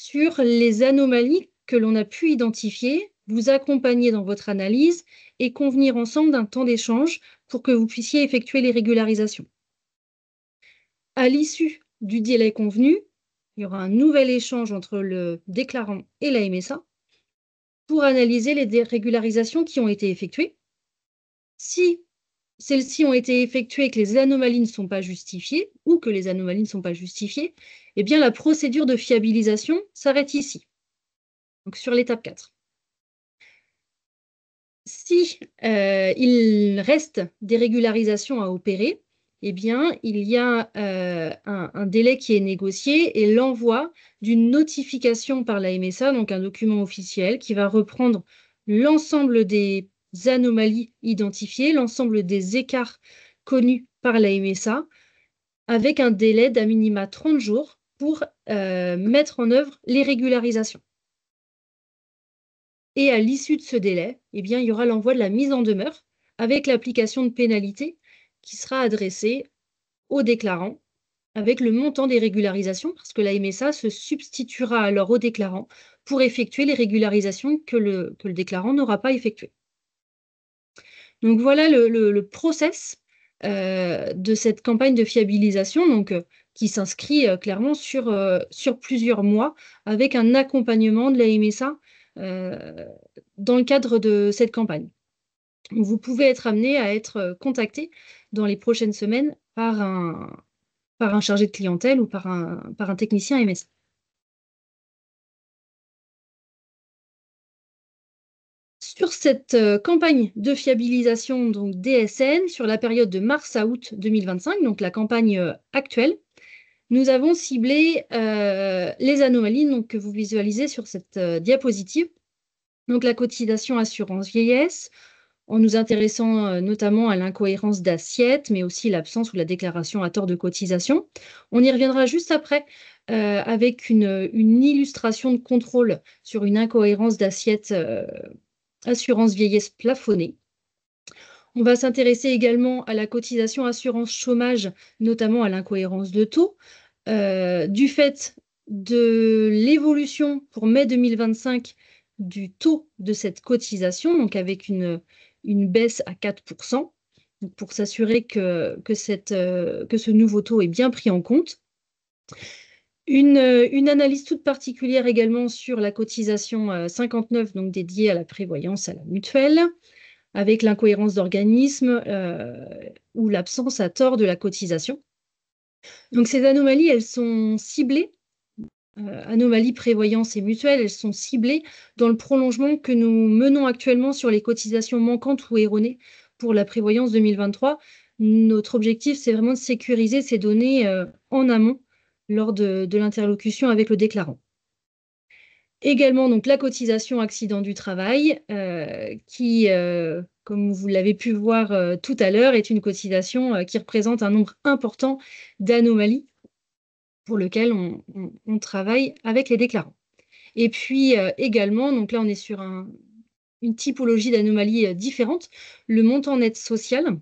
sur les anomalies que l'on a pu identifier, vous accompagner dans votre analyse et convenir ensemble d'un temps d'échange pour que vous puissiez effectuer les régularisations. À l'issue du délai convenu, il y aura un nouvel échange entre le déclarant et la MSA pour analyser les régularisations qui ont été effectuées. Si celles-ci ont été effectuées et que les anomalies ne sont pas justifiées, ou que les anomalies ne sont pas justifiées, eh bien la procédure de fiabilisation s'arrête ici, donc sur l'étape 4. Si il reste des régularisations à opérer, eh bien, il y a un délai qui est négocié et l'envoi d'une notification par la MSA, donc un document officiel qui va reprendre l'ensemble des anomalies identifiées, l'ensemble des écarts connus par la MSA, avec un délai d'à minima 30 jours pour mettre en œuvre les régularisations. Et à l'issue de ce délai, eh bien, il y aura l'envoi de la mise en demeure avec l'application de pénalité qui sera adressée au déclarant avec le montant des régularisations, parce que la MSA se substituera alors au déclarant pour effectuer les régularisations que le déclarant n'aura pas effectuées. Donc voilà le process de cette campagne de fiabilisation donc, qui s'inscrit clairement sur plusieurs mois avec un accompagnement de la MSA dans le cadre de cette campagne. Vous pouvez être amené à être contacté dans les prochaines semaines par un chargé de clientèle ou par un technicien MSA. Sur cette campagne de fiabilisation donc DSN, sur la période de mars à août 2025, donc la campagne actuelle, nous avons ciblé les anomalies donc, que vous visualisez sur cette diapositive. Donc la cotisation assurance vieillesse, en nous intéressant notamment à l'incohérence d'assiette, mais aussi l'absence ou la déclaration à tort de cotisation. On y reviendra juste après avec une illustration de contrôle sur une incohérence d'assiette assurance vieillesse plafonnée. On va s'intéresser également à la cotisation assurance chômage, notamment à l'incohérence de taux, du fait de l'évolution pour mai 2025 du taux de cette cotisation, donc avec une baisse à 4%, donc pour s'assurer que ce nouveau taux est bien pris en compte. Une analyse toute particulière également sur la cotisation 59, donc dédiée à la prévoyance à la mutuelle, avec l'incohérence d'organisme ou l'absence à tort de la cotisation. Donc ces anomalies, elles sont ciblées, anomalies prévoyance et mutuelle, elles sont ciblées dans le prolongement que nous menons actuellement sur les cotisations manquantes ou erronées pour la prévoyance 2023. Notre objectif, c'est vraiment de sécuriser ces données en amont lors de l'interlocution avec le déclarant. Également, donc, la cotisation accident du travail, qui, comme vous l'avez pu voir tout à l'heure, est une cotisation qui représente un nombre important d'anomalies pour lequel on travaille avec les déclarants. Et puis également, donc là on est sur une typologie d'anomalies différente, le montant net social,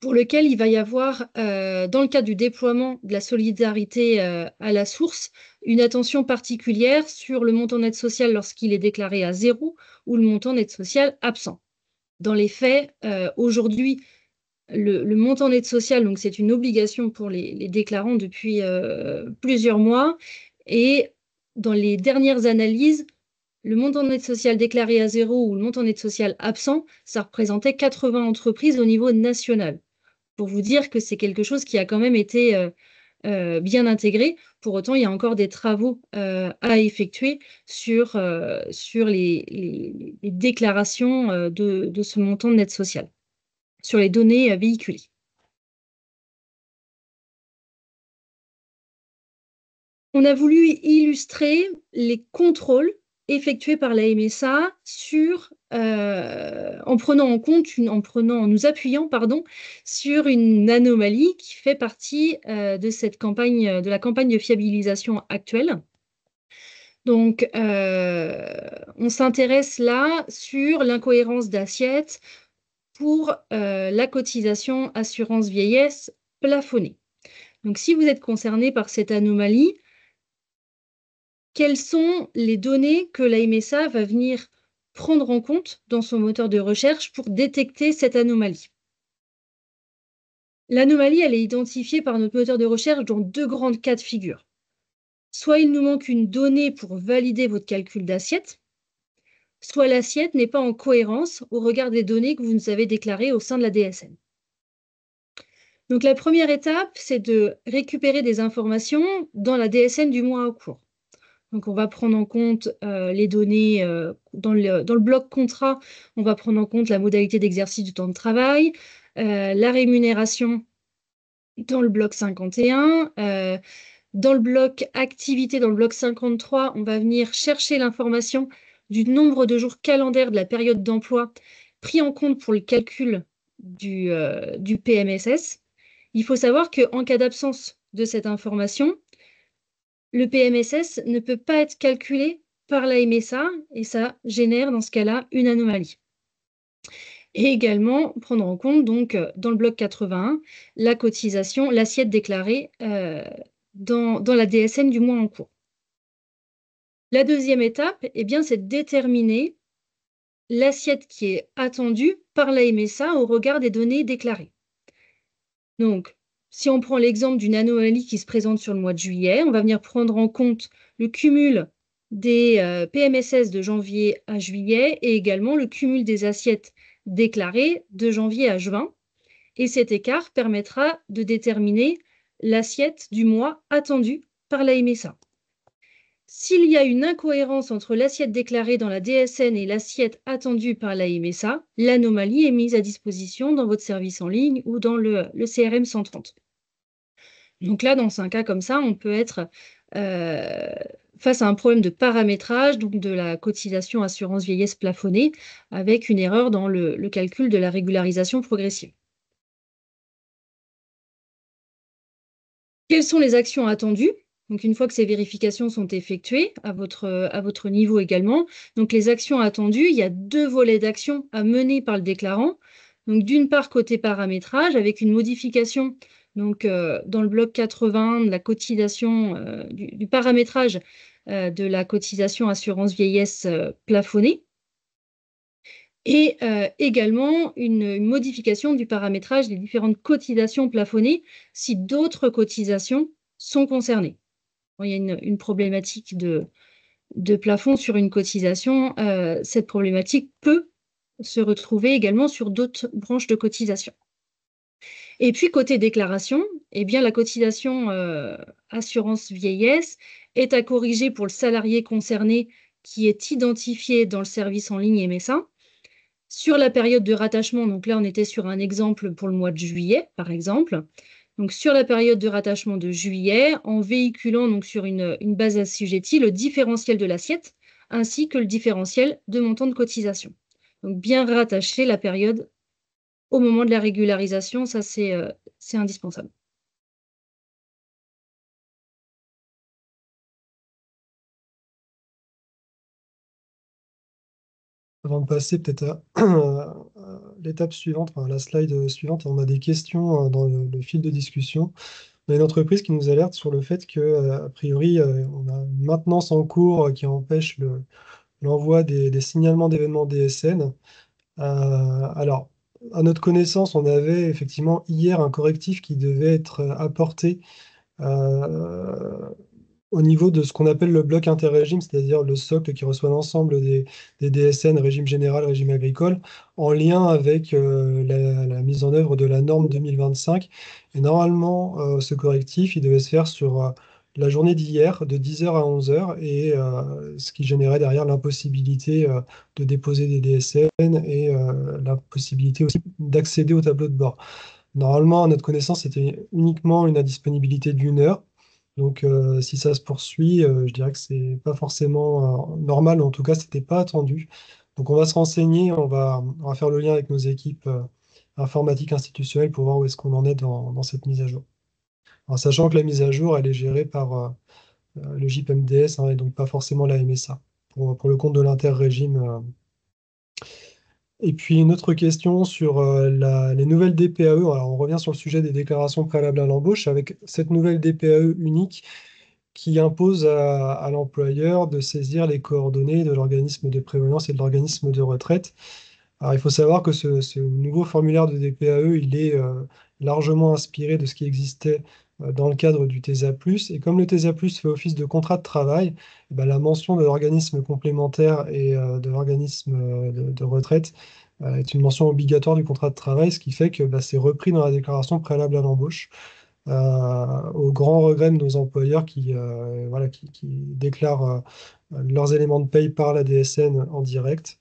pour lequel il va y avoir, dans le cadre du déploiement de la solidarité à la source, une attention particulière sur le montant net social lorsqu'il est déclaré à zéro ou le montant net social absent. Dans les faits, aujourd'hui, le montant net social, donc c'est une obligation pour les déclarants depuis plusieurs mois. Et dans les dernières analyses, le montant net social déclaré à zéro ou le montant net social absent, ça représentait 80 entreprises au niveau national. Pour vous dire que c'est quelque chose qui a quand même été bien intégré. Pour autant, il y a encore des travaux à effectuer sur les déclarations de ce montant de net social, sur les données véhiculées. On a voulu illustrer les contrôles effectués par la MSA en nous appuyant sur une anomalie qui fait partie de la campagne de fiabilisation actuelle. Donc, on s'intéresse là sur l'incohérence d'assiette pour la cotisation assurance vieillesse plafonnée. Donc, si vous êtes concerné par cette anomalie, quelles sont les données que la MSA va venir prendre en compte dans son moteur de recherche pour détecter cette anomalie. L'anomalie, elle est identifiée par notre moteur de recherche dans deux grandes cas de figure. Soit il nous manque une donnée pour valider votre calcul d'assiette, soit l'assiette n'est pas en cohérence au regard des données que vous nous avez déclarées au sein de la DSN. Donc la première étape, c'est de récupérer des informations dans la DSN du mois en cours. Donc on va prendre en compte les données dans le bloc contrat, on va prendre en compte la modalité d'exercice du temps de travail, la rémunération dans le bloc 51, dans le bloc activité, dans le bloc 53, on va venir chercher l'information du nombre de jours calendaires de la période d'emploi pris en compte pour le calcul du PMSS. Il faut savoir qu'en cas d'absence de cette information, le PMSS ne peut pas être calculé par la MSA et ça génère dans ce cas-là une anomalie. Et également prendre en compte donc dans le bloc 81 la cotisation, l'assiette déclarée dans la DSN du mois en cours. La deuxième étape, eh bien, c'est de déterminer l'assiette qui est attendue par la MSA au regard des données déclarées. Donc, si on prend l'exemple d'une anomalie qui se présente sur le mois de juillet, on va venir prendre en compte le cumul des PMSS de janvier à juillet et également le cumul des assiettes déclarées de janvier à juin. Et cet écart permettra de déterminer l'assiette du mois attendue par la MSA. S'il y a une incohérence entre l'assiette déclarée dans la DSN et l'assiette attendue par la MSA, l'anomalie est mise à disposition dans votre service en ligne ou dans le CRM 130. Donc là, dans un cas comme ça, on peut être face à un problème de paramétrage, donc de la cotisation assurance vieillesse plafonnée, avec une erreur dans le calcul de la régularisation progressive. Quelles sont les actions attendues? Donc, une fois que ces vérifications sont effectuées, à votre niveau également, donc les actions attendues, il y a deux volets d'actions à mener par le déclarant. Donc, d'une part, côté paramétrage, avec une modification donc, dans le bloc 80 de la cotisation, du paramétrage de la cotisation assurance vieillesse plafonnée. Et également une modification du paramétrage des différentes cotisations plafonnées si d'autres cotisations sont concernées. Quand il y a une problématique de plafond sur une cotisation, cette problématique peut se retrouver également sur d'autres branches de cotisation. Et puis, côté déclaration, eh bien, la cotisation assurance vieillesse est à corriger pour le salarié concerné qui est identifié dans le service en ligne MSA. Sur la période de rattachement, donc là, on était sur un exemple pour le mois de juillet, par exemple. Donc, sur la période de rattachement de juillet, en véhiculant donc sur une base assujettie le différentiel de l'assiette ainsi que le différentiel de montant de cotisation. Donc, bien rattacher la période au moment de la régularisation, ça, c'est indispensable. Avant de passer peut-être à, à l'étape suivante, enfin, la slide suivante, on a des questions dans le fil de discussion. On a une entreprise qui nous alerte sur le fait que, a priori, on a une maintenance en cours qui empêche l'envoi des signalements d'événements DSN. Alors, à notre connaissance, on avait effectivement hier un correctif qui devait être apporté euh, au niveau de ce qu'on appelle le bloc interrégime, c'est-à-dire le socle qui reçoit l'ensemble des DSN, régime général, régime agricole, en lien avec la mise en œuvre de la norme 2025. Et normalement, ce correctif, il devait se faire sur la journée d'hier, de 10h à 11h, et ce qui générait derrière l'impossibilité de déposer des DSN et la possibilité aussi d'accéder au tableau de bord. Normalement, à notre connaissance, c'était uniquement une indisponibilité d'1 heure. Donc, si ça se poursuit, je dirais que c'est pas forcément normal, ou en tout cas, c'était pas attendu. Donc, on va se renseigner, on va faire le lien avec nos équipes informatiques institutionnelles pour voir où est-ce qu'on en est dans cette mise à jour. En sachant que la mise à jour, elle est gérée par le JIP-MDS, hein, et donc pas forcément la MSA, pour le compte de l'inter-régime. Et puis une autre question sur les nouvelles DPAE. Alors on revient sur le sujet des déclarations préalables à l'embauche. Avec cette nouvelle DPAE unique, qui impose à l'employeur de saisir les coordonnées de l'organisme de prévoyance et de l'organisme de retraite. Alors, il faut savoir que ce nouveau formulaire de DPAE, il est largement inspiré de ce qui existait dans le cadre du TESA+. Et comme le TESA+, fait office de contrat de travail, eh ben, la mention de l'organisme complémentaire et de l'organisme de retraite est une mention obligatoire du contrat de travail, ce qui fait que bah, c'est repris dans la déclaration préalable à l'embauche, au grand regret de nos employeurs voilà, qui déclarent leurs éléments de paye par la DSN en direct.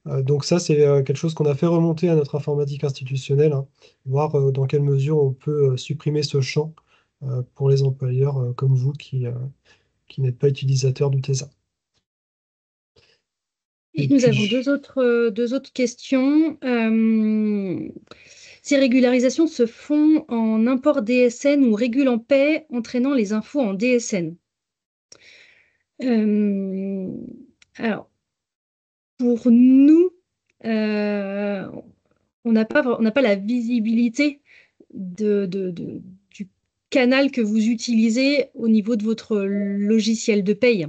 Donc ça, c'est quelque chose qu'on a fait remonter à notre informatique institutionnelle, hein, voir dans quelle mesure on peut supprimer ce champ pour les employeurs comme vous qui n'êtes pas utilisateurs du TESA. Et Et nous avons puis, deux autres questions. Ces régularisations se font en import DSN ou régule en paix, entraînant les infos en DSN. Euh, alors, pour nous, euh, on n'a pas la visibilité du canal que vous utilisez au niveau de votre logiciel de paye.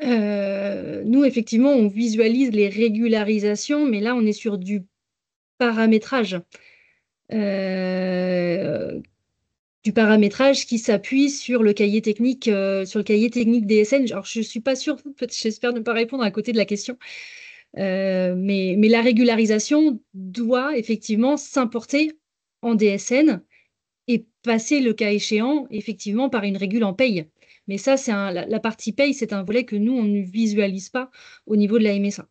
Nous, effectivement, on visualise les régularisations, mais là, on est sur du paramétrage. Euh, du paramétrage qui s'appuie sur le cahier technique DSN. Alors, je ne suis pas sûre, j'espère ne pas répondre à côté de la question. Mais la régularisation doit effectivement s'importer en DSN et passer le cas échéant effectivement par une régule en paye. Mais ça, la partie paye, c'est un volet que nous, on ne visualise pas au niveau de la MSA.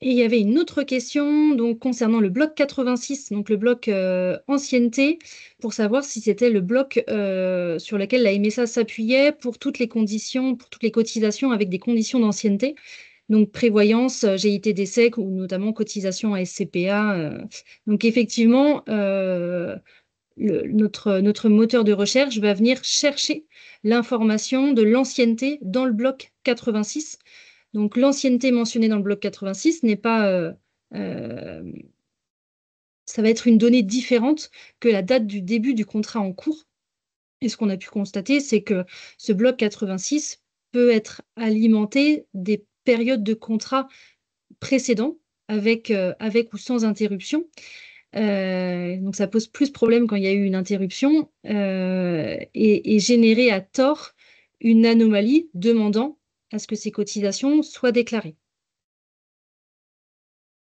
Et il y avait une autre question donc, concernant le bloc 86, donc le bloc ancienneté, pour savoir si c'était le bloc sur lequel la MSA s'appuyait pour toutes les conditions, pour toutes les cotisations avec des conditions d'ancienneté. Donc prévoyance, GIT d'ESSEC ou notamment cotisation à SCPA. Donc effectivement, notre moteur de recherche va venir chercher l'information de l'ancienneté dans le bloc 86. Donc l'ancienneté mentionnée dans le bloc 86 n'est pas... euh, ça va être une donnée différente que la date du début du contrat en cours. Et ce qu'on a pu constater, c'est que ce bloc 86 peut être alimenté des périodes de contrat précédents avec ou sans interruption. Donc ça pose plus de problème quand il y a eu une interruption et générer à tort une anomalie demandant à ce que ces cotisations soient déclarées.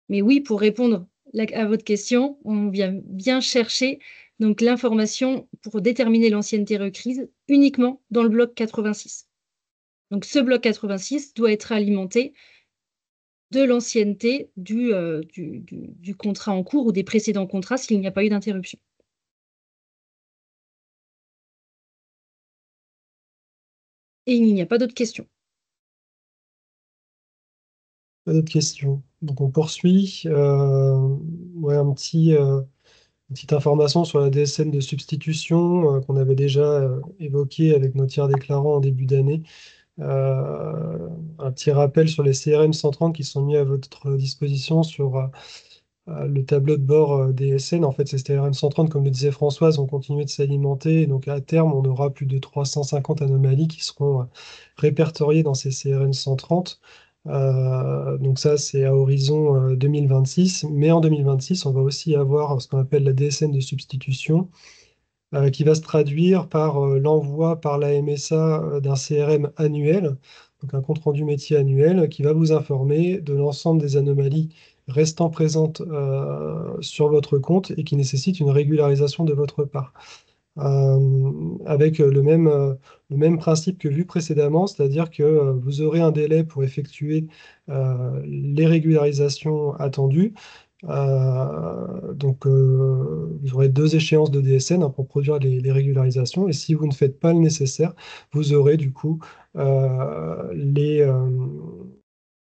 Mais oui, pour répondre à votre question, on vient bien chercher donc l'information pour déterminer l'ancienneté requise uniquement dans le bloc 86. Donc ce bloc 86 doit être alimenté de l'ancienneté du contrat en cours ou des précédents contrats s'il n'y a pas eu d'interruption. Et il n'y a pas d'autres questions. pas d'autres questions. Donc on poursuit. Ouais, une petite information sur la DSN de substitution qu'on avait déjà évoquée avec nos tiers déclarants en début d'année. Un petit rappel sur les CRM 130 qui sont mis à votre disposition sur le tableau de bord DSN. En fait, ces CRM 130, comme le disait Françoise, ont continué de s'alimenter. Et donc, à terme, on aura plus de 350 anomalies qui seront répertoriées dans ces CRM 130. Donc ça, c'est à horizon 2026. Mais en 2026, on va aussi avoir ce qu'on appelle la DSN de substitution, qui va se traduire par l'envoi par la MSA d'un CRM annuel, donc un compte-rendu métier annuel, qui va vous informer de l'ensemble des anomalies restant présentes sur votre compte et qui nécessitent une régularisation de votre part. Avec le même principe que vu précédemment, c'est-à-dire que vous aurez un délai pour effectuer les régularisations attendues. Vous aurez deux échéances de DSN, hein, pour produire les régularisations. Et si vous ne faites pas le nécessaire, vous aurez du coup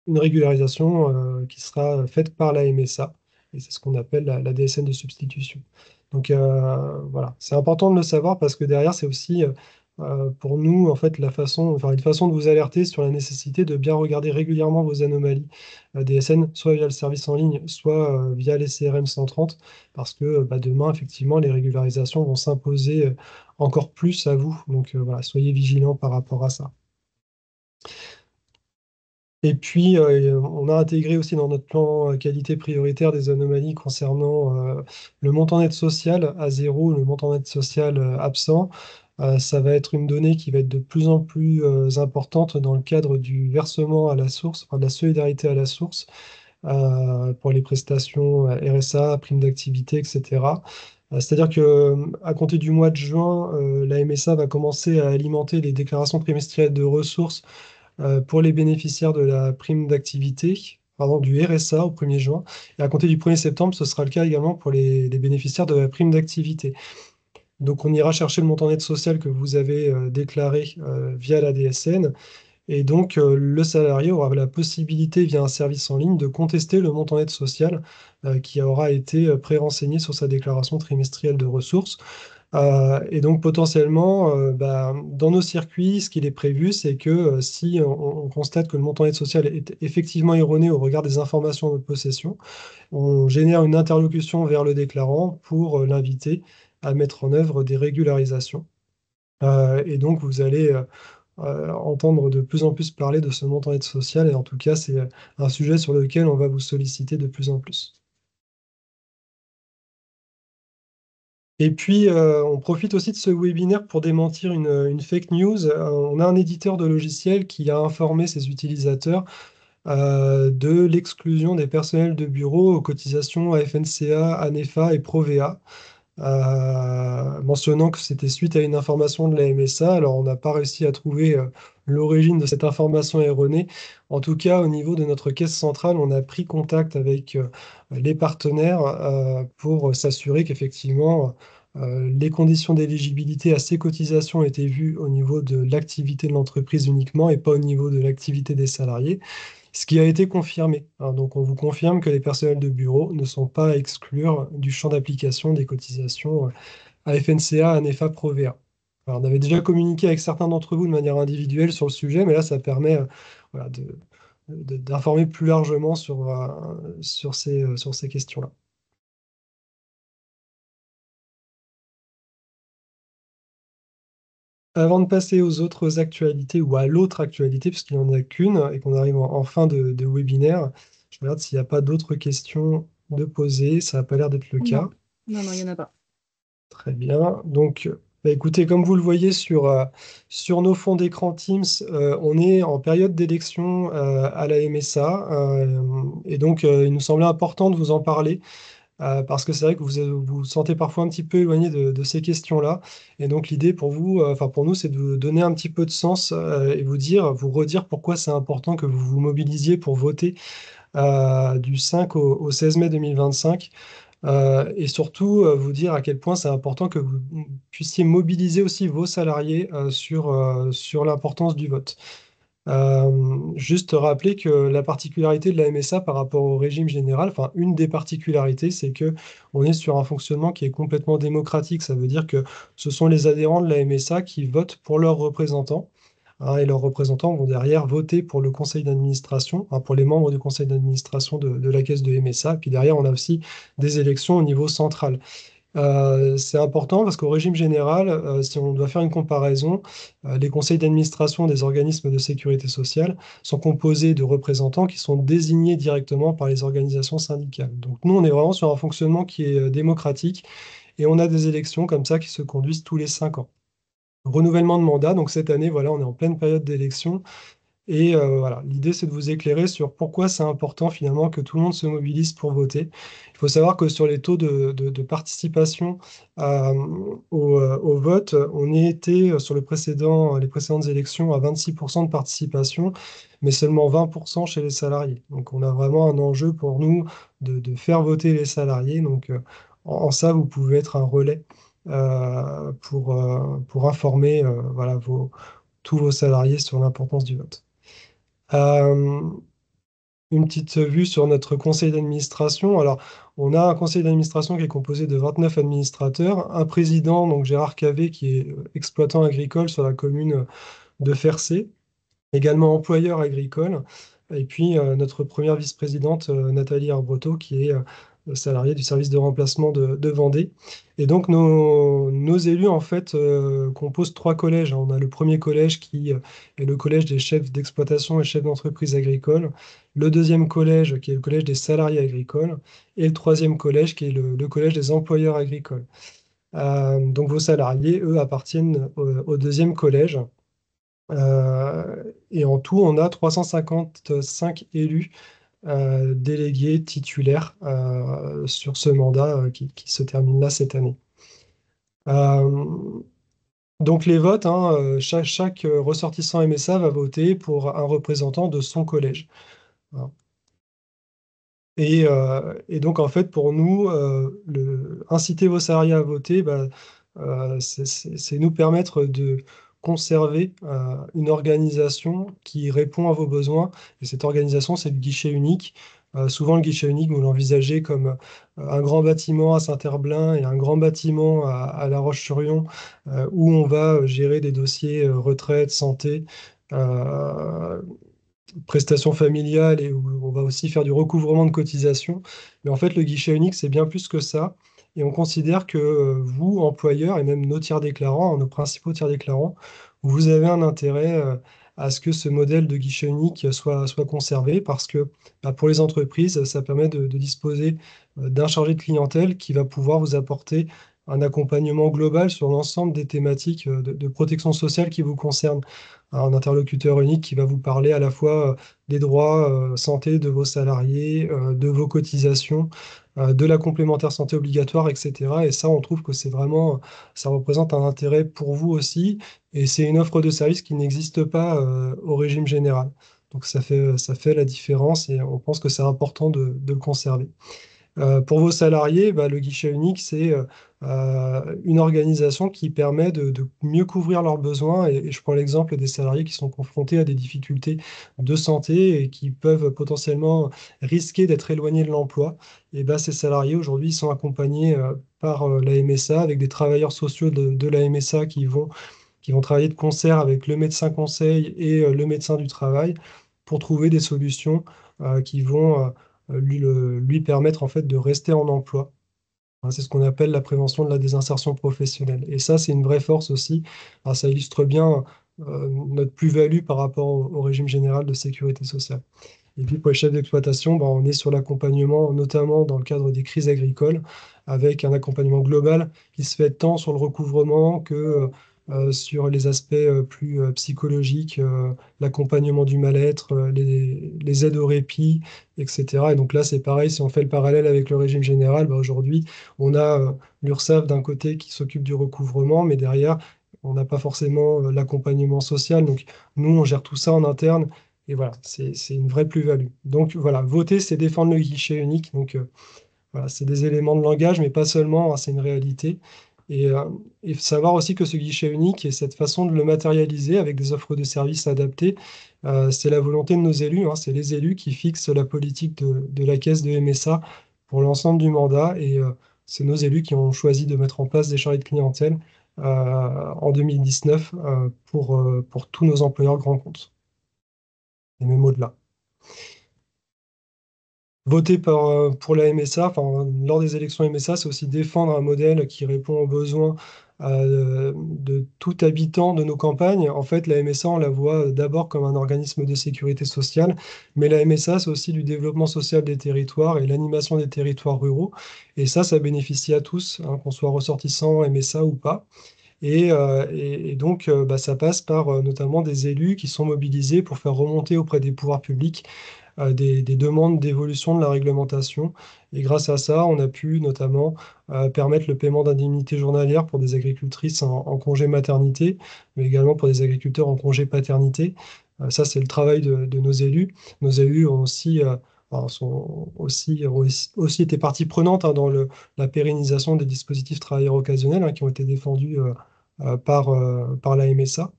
une régularisation qui sera faite par la MSA. Et c'est ce qu'on appelle la DSN de substitution. Donc voilà, c'est important de le savoir parce que derrière, c'est aussi pour nous, en fait, enfin, une façon de vous alerter sur la nécessité de bien regarder régulièrement vos anomalies DSN, soit via le service en ligne, soit via les CRM 130, parce que bah, demain, effectivement, les régularisations vont s'imposer encore plus à vous. Donc voilà, soyez vigilants par rapport à ça. Et puis, on a intégré aussi dans notre plan qualité prioritaire des anomalies concernant le montant net social à zéro, le montant net social absent. Ça va être une donnée qui va être de plus en plus importante dans le cadre du versement à la source, enfin, de la solidarité à la source, pour les prestations RSA, primes d'activité, etc. C'est-à-dire que à compter du mois de juin, la MSA va commencer à alimenter les déclarations trimestrielles de ressources pour les bénéficiaires de la prime d'activité, pardon, du RSA au 1er juin. Et à compter du 1er septembre, ce sera le cas également pour les bénéficiaires de la prime d'activité. Donc on ira chercher le montant net social que vous avez déclaré via la DSN. Et donc le salarié aura la possibilité, via un service en ligne, de contester le montant net social qui aura été pré-renseigné sur sa déclaration trimestrielle de ressources. Et donc potentiellement, bah, dans nos circuits, ce qu'il est prévu, c'est que si on constate que le montant d'aide sociale est effectivement erroné au regard des informations en notre possession, on génère une interlocution vers le déclarant pour l'inviter à mettre en œuvre des régularisations. Et donc vous allez entendre de plus en plus parler de ce montant d'aide sociale, et en tout cas, c'est un sujet sur lequel on va vous solliciter de plus en plus. Et puis, on profite aussi de ce webinaire pour démentir une fake news. On a un éditeur de logiciels qui a informé ses utilisateurs de l'exclusion des personnels de bureau aux cotisations à FNCA, ANEFA et Provea, mentionnant que c'était suite à une information de la MSA. Alors, on n'a pas réussi à trouver l'origine de cette information erronée. En tout cas, au niveau de notre caisse centrale, on a pris contact avec les partenaires pour s'assurer qu'effectivement, les conditions d'éligibilité à ces cotisations étaient vues au niveau de l'activité de l'entreprise uniquement et pas au niveau de l'activité des salariés. Ce qui a été confirmé, hein. Donc, on vous confirme que les personnels de bureau ne sont pas à exclure du champ d'application des cotisations à FNCA, ANEFA, Provea. Alors, on avait déjà communiqué avec certains d'entre vous de manière individuelle sur le sujet, mais là, ça permet voilà, d'informer plus largement sur ces questions-là. Avant de passer aux autres actualités ou à l'autre actualité, puisqu'il n'y en a qu'une et qu'on arrive en fin de webinaire, je regarde s'il n'y a pas d'autres questions de poser. Ça n'a pas l'air d'être le Non, cas. non, non, il n'y en a pas. Très bien. Donc, bah, écoutez, comme vous le voyez sur nos fonds d'écran Teams, on est en période d'élection à la MSA. Et donc, il nous semblait important de vous en parler parce que c'est vrai que vous sentez parfois un petit peu éloigné de ces questions-là. Et donc, l'idée pour vous, enfin pour nous, c'est de vous donner un petit peu de sens et vous redire pourquoi c'est important que vous vous mobilisiez pour voter du 5 au 16 mai 2025. Et surtout, vous dire à quel point c'est important que vous puissiez mobiliser aussi vos salariés sur l'importance du vote. Juste rappeler que la particularité de la MSA par rapport au régime général, enfin une des particularités, c'est que on est sur un fonctionnement qui est complètement démocratique. Ça veut dire que ce sont les adhérents de la MSA qui votent pour leurs représentants, hein, et leurs représentants vont derrière voter pour le conseil d'administration, hein, pour les membres du conseil d'administration de la caisse de MSA. Puis derrière, on a aussi des élections au niveau central. C'est important parce qu'au régime général, si on doit faire une comparaison, les conseils d'administration des organismes de sécurité sociale sont composés de représentants qui sont désignés directement par les organisations syndicales. Donc nous, on est vraiment sur un fonctionnement qui est démocratique et on a des élections comme ça qui se conduisent tous les 5 ans. Renouvellement de mandat, donc cette année, voilà, on est en pleine période d'élection. Et voilà, l'idée, c'est de vous éclairer sur pourquoi c'est important finalement que tout le monde se mobilise pour voter. Il faut savoir que sur les taux de participation euh, au vote, on y était sur les précédentes élections à 26% de participation, mais seulement 20% chez les salariés. Donc on a vraiment un enjeu pour nous de faire voter les salariés. Donc en ça, vous pouvez être un relais pour informer voilà, tous vos salariés sur l'importance du vote. Euh, une petite vue sur notre conseil d'administration. Alors, on a un conseil d'administration qui est composé de 29 administrateurs, un président, donc Gérard Cavé, qui est exploitant agricole sur la commune de Fercé, également employeur agricole, et puis notre première vice-présidente, Nathalie Arbreteau, qui est salariée du service de remplacement de Vendée. Et donc nos élus, en fait, composent trois collèges. On a le premier collège qui est le collège des chefs d'exploitation et chefs d'entreprise agricole, le deuxième collège qui est le collège des salariés agricoles, et le troisième collège qui est le collège des employeurs agricoles. Donc vos salariés, eux, appartiennent au deuxième collège. Et en tout, on a 355 élus délégués titulaires sur ce mandat qui se termine là cette année. Euh, donc les votes, hein, chaque ressortissant MSA va voter pour un représentant de son collège. Voilà. Et donc, en fait, pour nous, inciter vos salariés à voter, bah, c'est nous permettre de conserver une organisation qui répond à vos besoins. Et cette organisation, c'est le guichet unique. Souvent, le guichet unique, vous l'envisagez comme un grand bâtiment à Saint-Herblain et un grand bâtiment à La Roche-sur-Yon, où on va gérer des dossiers retraite, santé. euh, Prestations familiales et où on va aussi faire du recouvrement de cotisations. Mais en fait, le guichet unique, c'est bien plus que ça. Et on considère que vous, employeurs, et même nos tiers déclarants, hein, nos principaux tiers déclarants, vous avez un intérêt à ce que ce modèle de guichet unique soit conservé parce que bah, pour les entreprises, ça permet de disposer d'un chargé de clientèle qui va pouvoir vous apporter un accompagnement global sur l'ensemble des thématiques de protection sociale qui vous concernent, un interlocuteur unique qui va vous parler à la fois des droits santé de vos salariés, de vos cotisations, de la complémentaire santé obligatoire, etc. Et ça, on trouve que c'est vraiment, ça représente un intérêt pour vous aussi, et c'est une offre de service qui n'existe pas au régime général. Donc ça fait la différence et on pense que c'est important de le conserver. Pour vos salariés, bah, le guichet unique, c'est une organisation qui permet de mieux couvrir leurs besoins. Et je prends l'exemple des salariés qui sont confrontés à des difficultés de santé et qui peuvent potentiellement risquer d'être éloignés de l'emploi. Et bah, ces salariés, aujourd'hui, sont accompagnés par la MSA avec des travailleurs sociaux de la MSA qui vont travailler de concert avec le médecin conseil et le médecin du travail pour trouver des solutions qui vont lui permettre en fait de rester en emploi. Hein, c'est ce qu'on appelle la prévention de la désinsertion professionnelle. Et ça, c'est une vraie force aussi. Alors, ça illustre bien notre plus-value par rapport au régime général de sécurité sociale. Et puis pour les chefs d'exploitation, bah, on est sur l'accompagnement, notamment dans le cadre des crises agricoles, avec un accompagnement global qui se fait tant sur le recouvrement que sur les aspects plus psychologiques, l'accompagnement du mal-être, les aides au répit, etc. Et donc là, c'est pareil, si on fait le parallèle avec le régime général, bah, aujourd'hui, on a l'URSSAF d'un côté qui s'occupe du recouvrement, mais derrière, on n'a pas forcément l'accompagnement social. Donc nous, on gère tout ça en interne et voilà, c'est une vraie plus-value. Donc voilà, voter, c'est défendre le guichet unique. Donc voilà, c'est des éléments de langage, mais pas seulement, hein, c'est une réalité. Et, euh, et savoir aussi que ce guichet unique et cette façon de le matérialiser avec des offres de services adaptées, c'est la volonté de nos élus. Hein, c'est les élus qui fixent la politique de la caisse de MSA pour l'ensemble du mandat. Et c'est nos élus qui ont choisi de mettre en place des chargés de clientèle en 2019 pour tous nos employeurs grands comptes et même au-delà. Voter pour la MSA, enfin, lors des élections MSA, c'est aussi défendre un modèle qui répond aux besoins de tout habitant de nos campagnes. En fait, la MSA, on la voit d'abord comme un organisme de sécurité sociale, mais la MSA, c'est aussi du développement social des territoires et l'animation des territoires ruraux. Et ça bénéficie à tous, hein, qu'on soit ressortissant MSA ou pas. Et donc, bah, ça passe par notamment des élus qui sont mobilisés pour faire remonter auprès des pouvoirs publics des demandes d'évolution de la réglementation. Et grâce à ça, on a pu notamment permettre le paiement d'indemnités journalières pour des agricultrices en congé maternité, mais également pour des agriculteurs en congé paternité. Ça, c'est le travail de nos élus. Nos élus ont aussi, enfin, ont aussi été partie prenante, hein, dans la pérennisation des dispositifs travailleurs occasionnels, hein, qui ont été défendus par la MSA.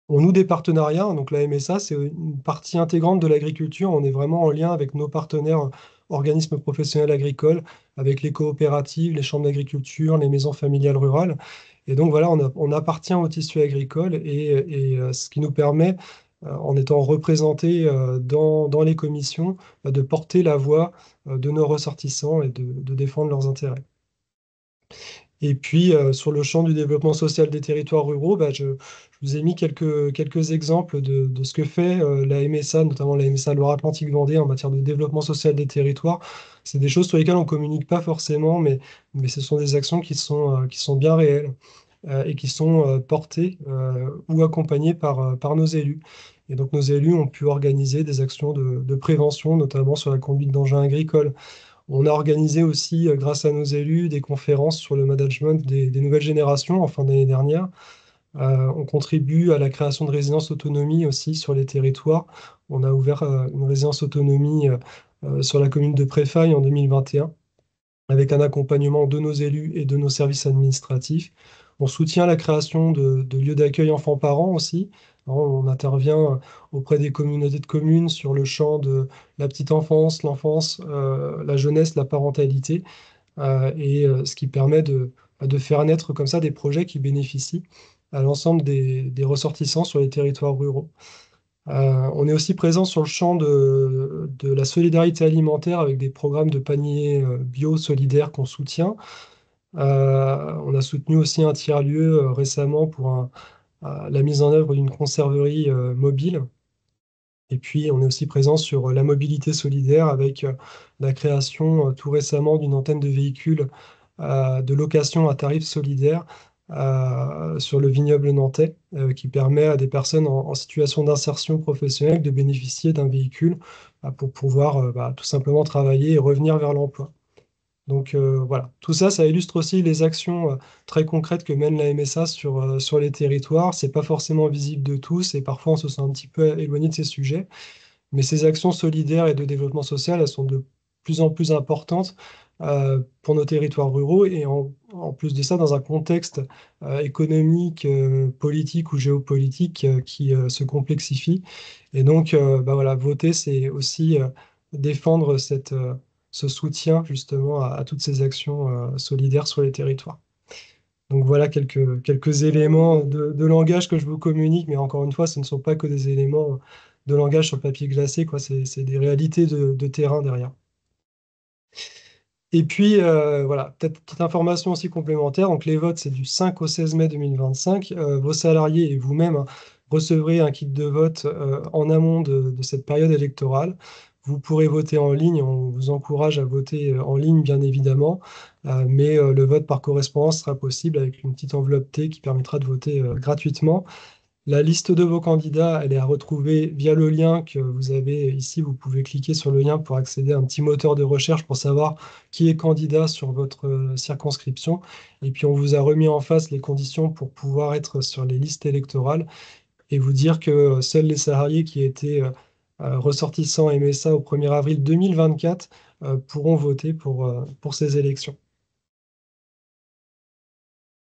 On noue des partenariats, donc la MSA, c'est une partie intégrante de l'agriculture. On est vraiment en lien avec nos partenaires, organismes professionnels agricoles, avec les coopératives, les chambres d'agriculture, les maisons familiales rurales. Et donc voilà, on appartient au tissu agricole et ce qui nous permet, en étant représentés dans les commissions, de porter la voix de nos ressortissants et de défendre leurs intérêts. Et puis, sur le champ du développement social des territoires ruraux, je vous ai mis quelques exemples de ce que fait la MSA, notamment la MSA Loire-Atlantique-Vendée en matière de développement social des territoires. C'est des choses sur lesquelles on ne communique pas forcément, mais ce sont des actions qui sont bien réelles et qui sont portées ou accompagnées par nos élus. Et donc, nos élus ont pu organiser des actions de prévention, notamment sur la conduite d'engins agricoles. On a organisé aussi, grâce à nos élus, des conférences sur le management des nouvelles générations en fin d'année dernière. On contribue à la création de résidences autonomie aussi sur les territoires. On a ouvert une résidence autonomie sur la commune de Préfaille en 2021 avec un accompagnement de nos élus et de nos services administratifs. On soutient la création de lieux d'accueil enfants-parents aussi. On intervient auprès des communautés de communes sur le champ de la petite enfance, l'enfance, la jeunesse, la parentalité, ce qui permet de faire naître comme ça des projets qui bénéficient à l'ensemble des ressortissants sur les territoires ruraux. On est aussi présent sur le champ de la solidarité alimentaire avec des programmes de paniers bio solidaires qu'on soutient. On a soutenu aussi un tiers-lieu récemment pour la mise en œuvre d'une conserverie mobile. Et puis, on est aussi présent sur la mobilité solidaire avec la création tout récemment d'une antenne de véhicules de location à tarif solidaire sur le vignoble nantais, qui permet à des personnes en situation d'insertion professionnelle de bénéficier d'un véhicule pour pouvoir tout simplement travailler et revenir vers l'emploi. Donc voilà, tout ça, ça illustre aussi les actions très concrètes que mène la MSA sur les territoires. C'est pas forcément visible de tous et parfois on se sent un petit peu éloigné de ces sujets. Mais ces actions solidaires et de développement social, elles sont de plus en plus importantes pour nos territoires ruraux et en plus de ça, dans un contexte économique, politique ou géopolitique qui se complexifie. Et donc, voilà, voter, c'est aussi défendre ce soutien justement à toutes ces actions solidaires sur les territoires. Donc voilà quelques éléments de langage que je vous communique, mais encore une fois, ce ne sont pas que des éléments de langage sur le papier glacé, quoi. C'est des réalités de terrain derrière. Et puis, voilà, peut-être petite information aussi complémentaire. Donc, les votes, c'est du 5 au 16 mai 2025. Vos salariés et vous-même recevrez un kit de vote en amont de cette période électorale. Vous pourrez voter en ligne. On vous encourage à voter en ligne, bien évidemment. Mais le vote par correspondance sera possible avec une petite enveloppe T qui permettra de voter gratuitement. La liste de vos candidats, elle est à retrouver via le lien que vous avez ici. Vous pouvez cliquer sur le lien pour accéder à un petit moteur de recherche pour savoir qui est candidat sur votre circonscription. Et puis, on vous a remis en face les conditions pour pouvoir être sur les listes électorales et vous dire que seuls les salariés qui étaient ressortissants MSA au 1er avril 2024 pourront voter pour ces élections.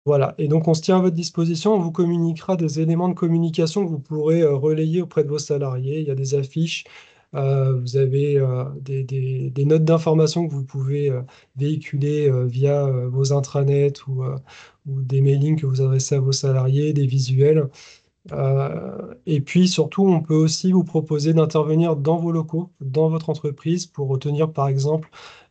Voilà, et donc on se tient à votre disposition, on vous communiquera des éléments de communication que vous pourrez relayer auprès de vos salariés. Il y a des affiches, vous avez des notes d'information que vous pouvez véhiculer via vos intranets ou des mailings que vous adressez à vos salariés, des visuels. Et puis surtout, on peut aussi vous proposer d'intervenir dans vos locaux, dans votre entreprise, pour retenir par exemple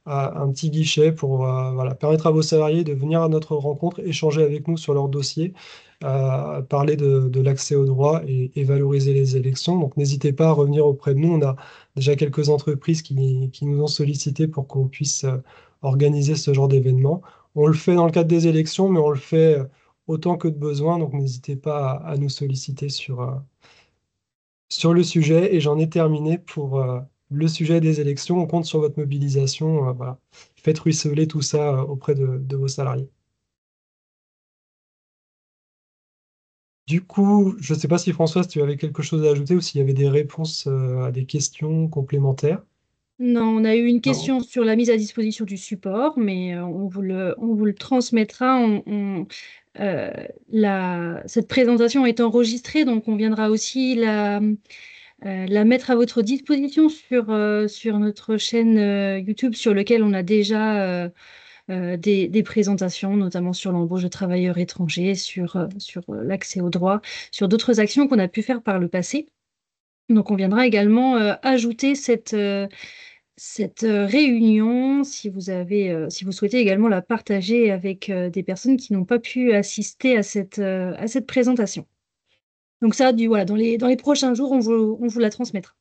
un petit guichet pour voilà, permettre à vos salariés de venir à notre rencontre, échanger avec nous sur leur dossier, parler de l'accès aux droits et valoriser les élections. Donc n'hésitez pas à revenir auprès de nous. On a déjà quelques entreprises qui nous ont sollicité pour qu'on puisse organiser ce genre d'événement. On le fait dans le cadre des élections, mais on le fait autant que de besoin. Donc n'hésitez pas à nous solliciter sur le sujet. Et j'en ai terminé pour le sujet des élections. On compte sur votre mobilisation. Voilà. Faites ruisseler tout ça auprès de vos salariés. Du coup, je ne sais pas si Françoise, tu avais quelque chose à ajouter ou s'il y avait des réponses à des questions complémentaires. Non, on a eu une Non. question sur la mise à disposition du support, mais on vous le transmettra. cette présentation est enregistrée, donc on viendra aussi la mettre à votre disposition sur notre chaîne YouTube sur lequel on a déjà des présentations, notamment sur l'embauche de travailleurs étrangers, sur l'accès aux droits, sur d'autres actions qu'on a pu faire par le passé. Donc on viendra également ajouter cette réunion si vous souhaitez également la partager avec des personnes qui n'ont pas pu assister à cette présentation. Donc ça, voilà, dans les prochains jours, on vous la transmettra.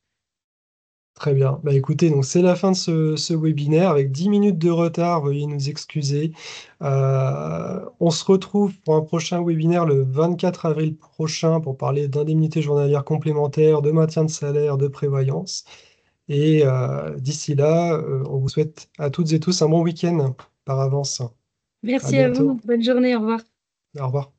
Très bien. Bah, écoutez, donc c'est la fin de ce webinaire avec 10 minutes de retard, veuillez nous excuser. On se retrouve pour un prochain webinaire le 24 avril prochain pour parler d'indemnités journalières complémentaires, de maintien de salaire, de prévoyance. Et d'ici là, on vous souhaite à toutes et tous un bon week-end par avance. À Merci à vous, bientôt. bonne journée, au revoir. Au revoir.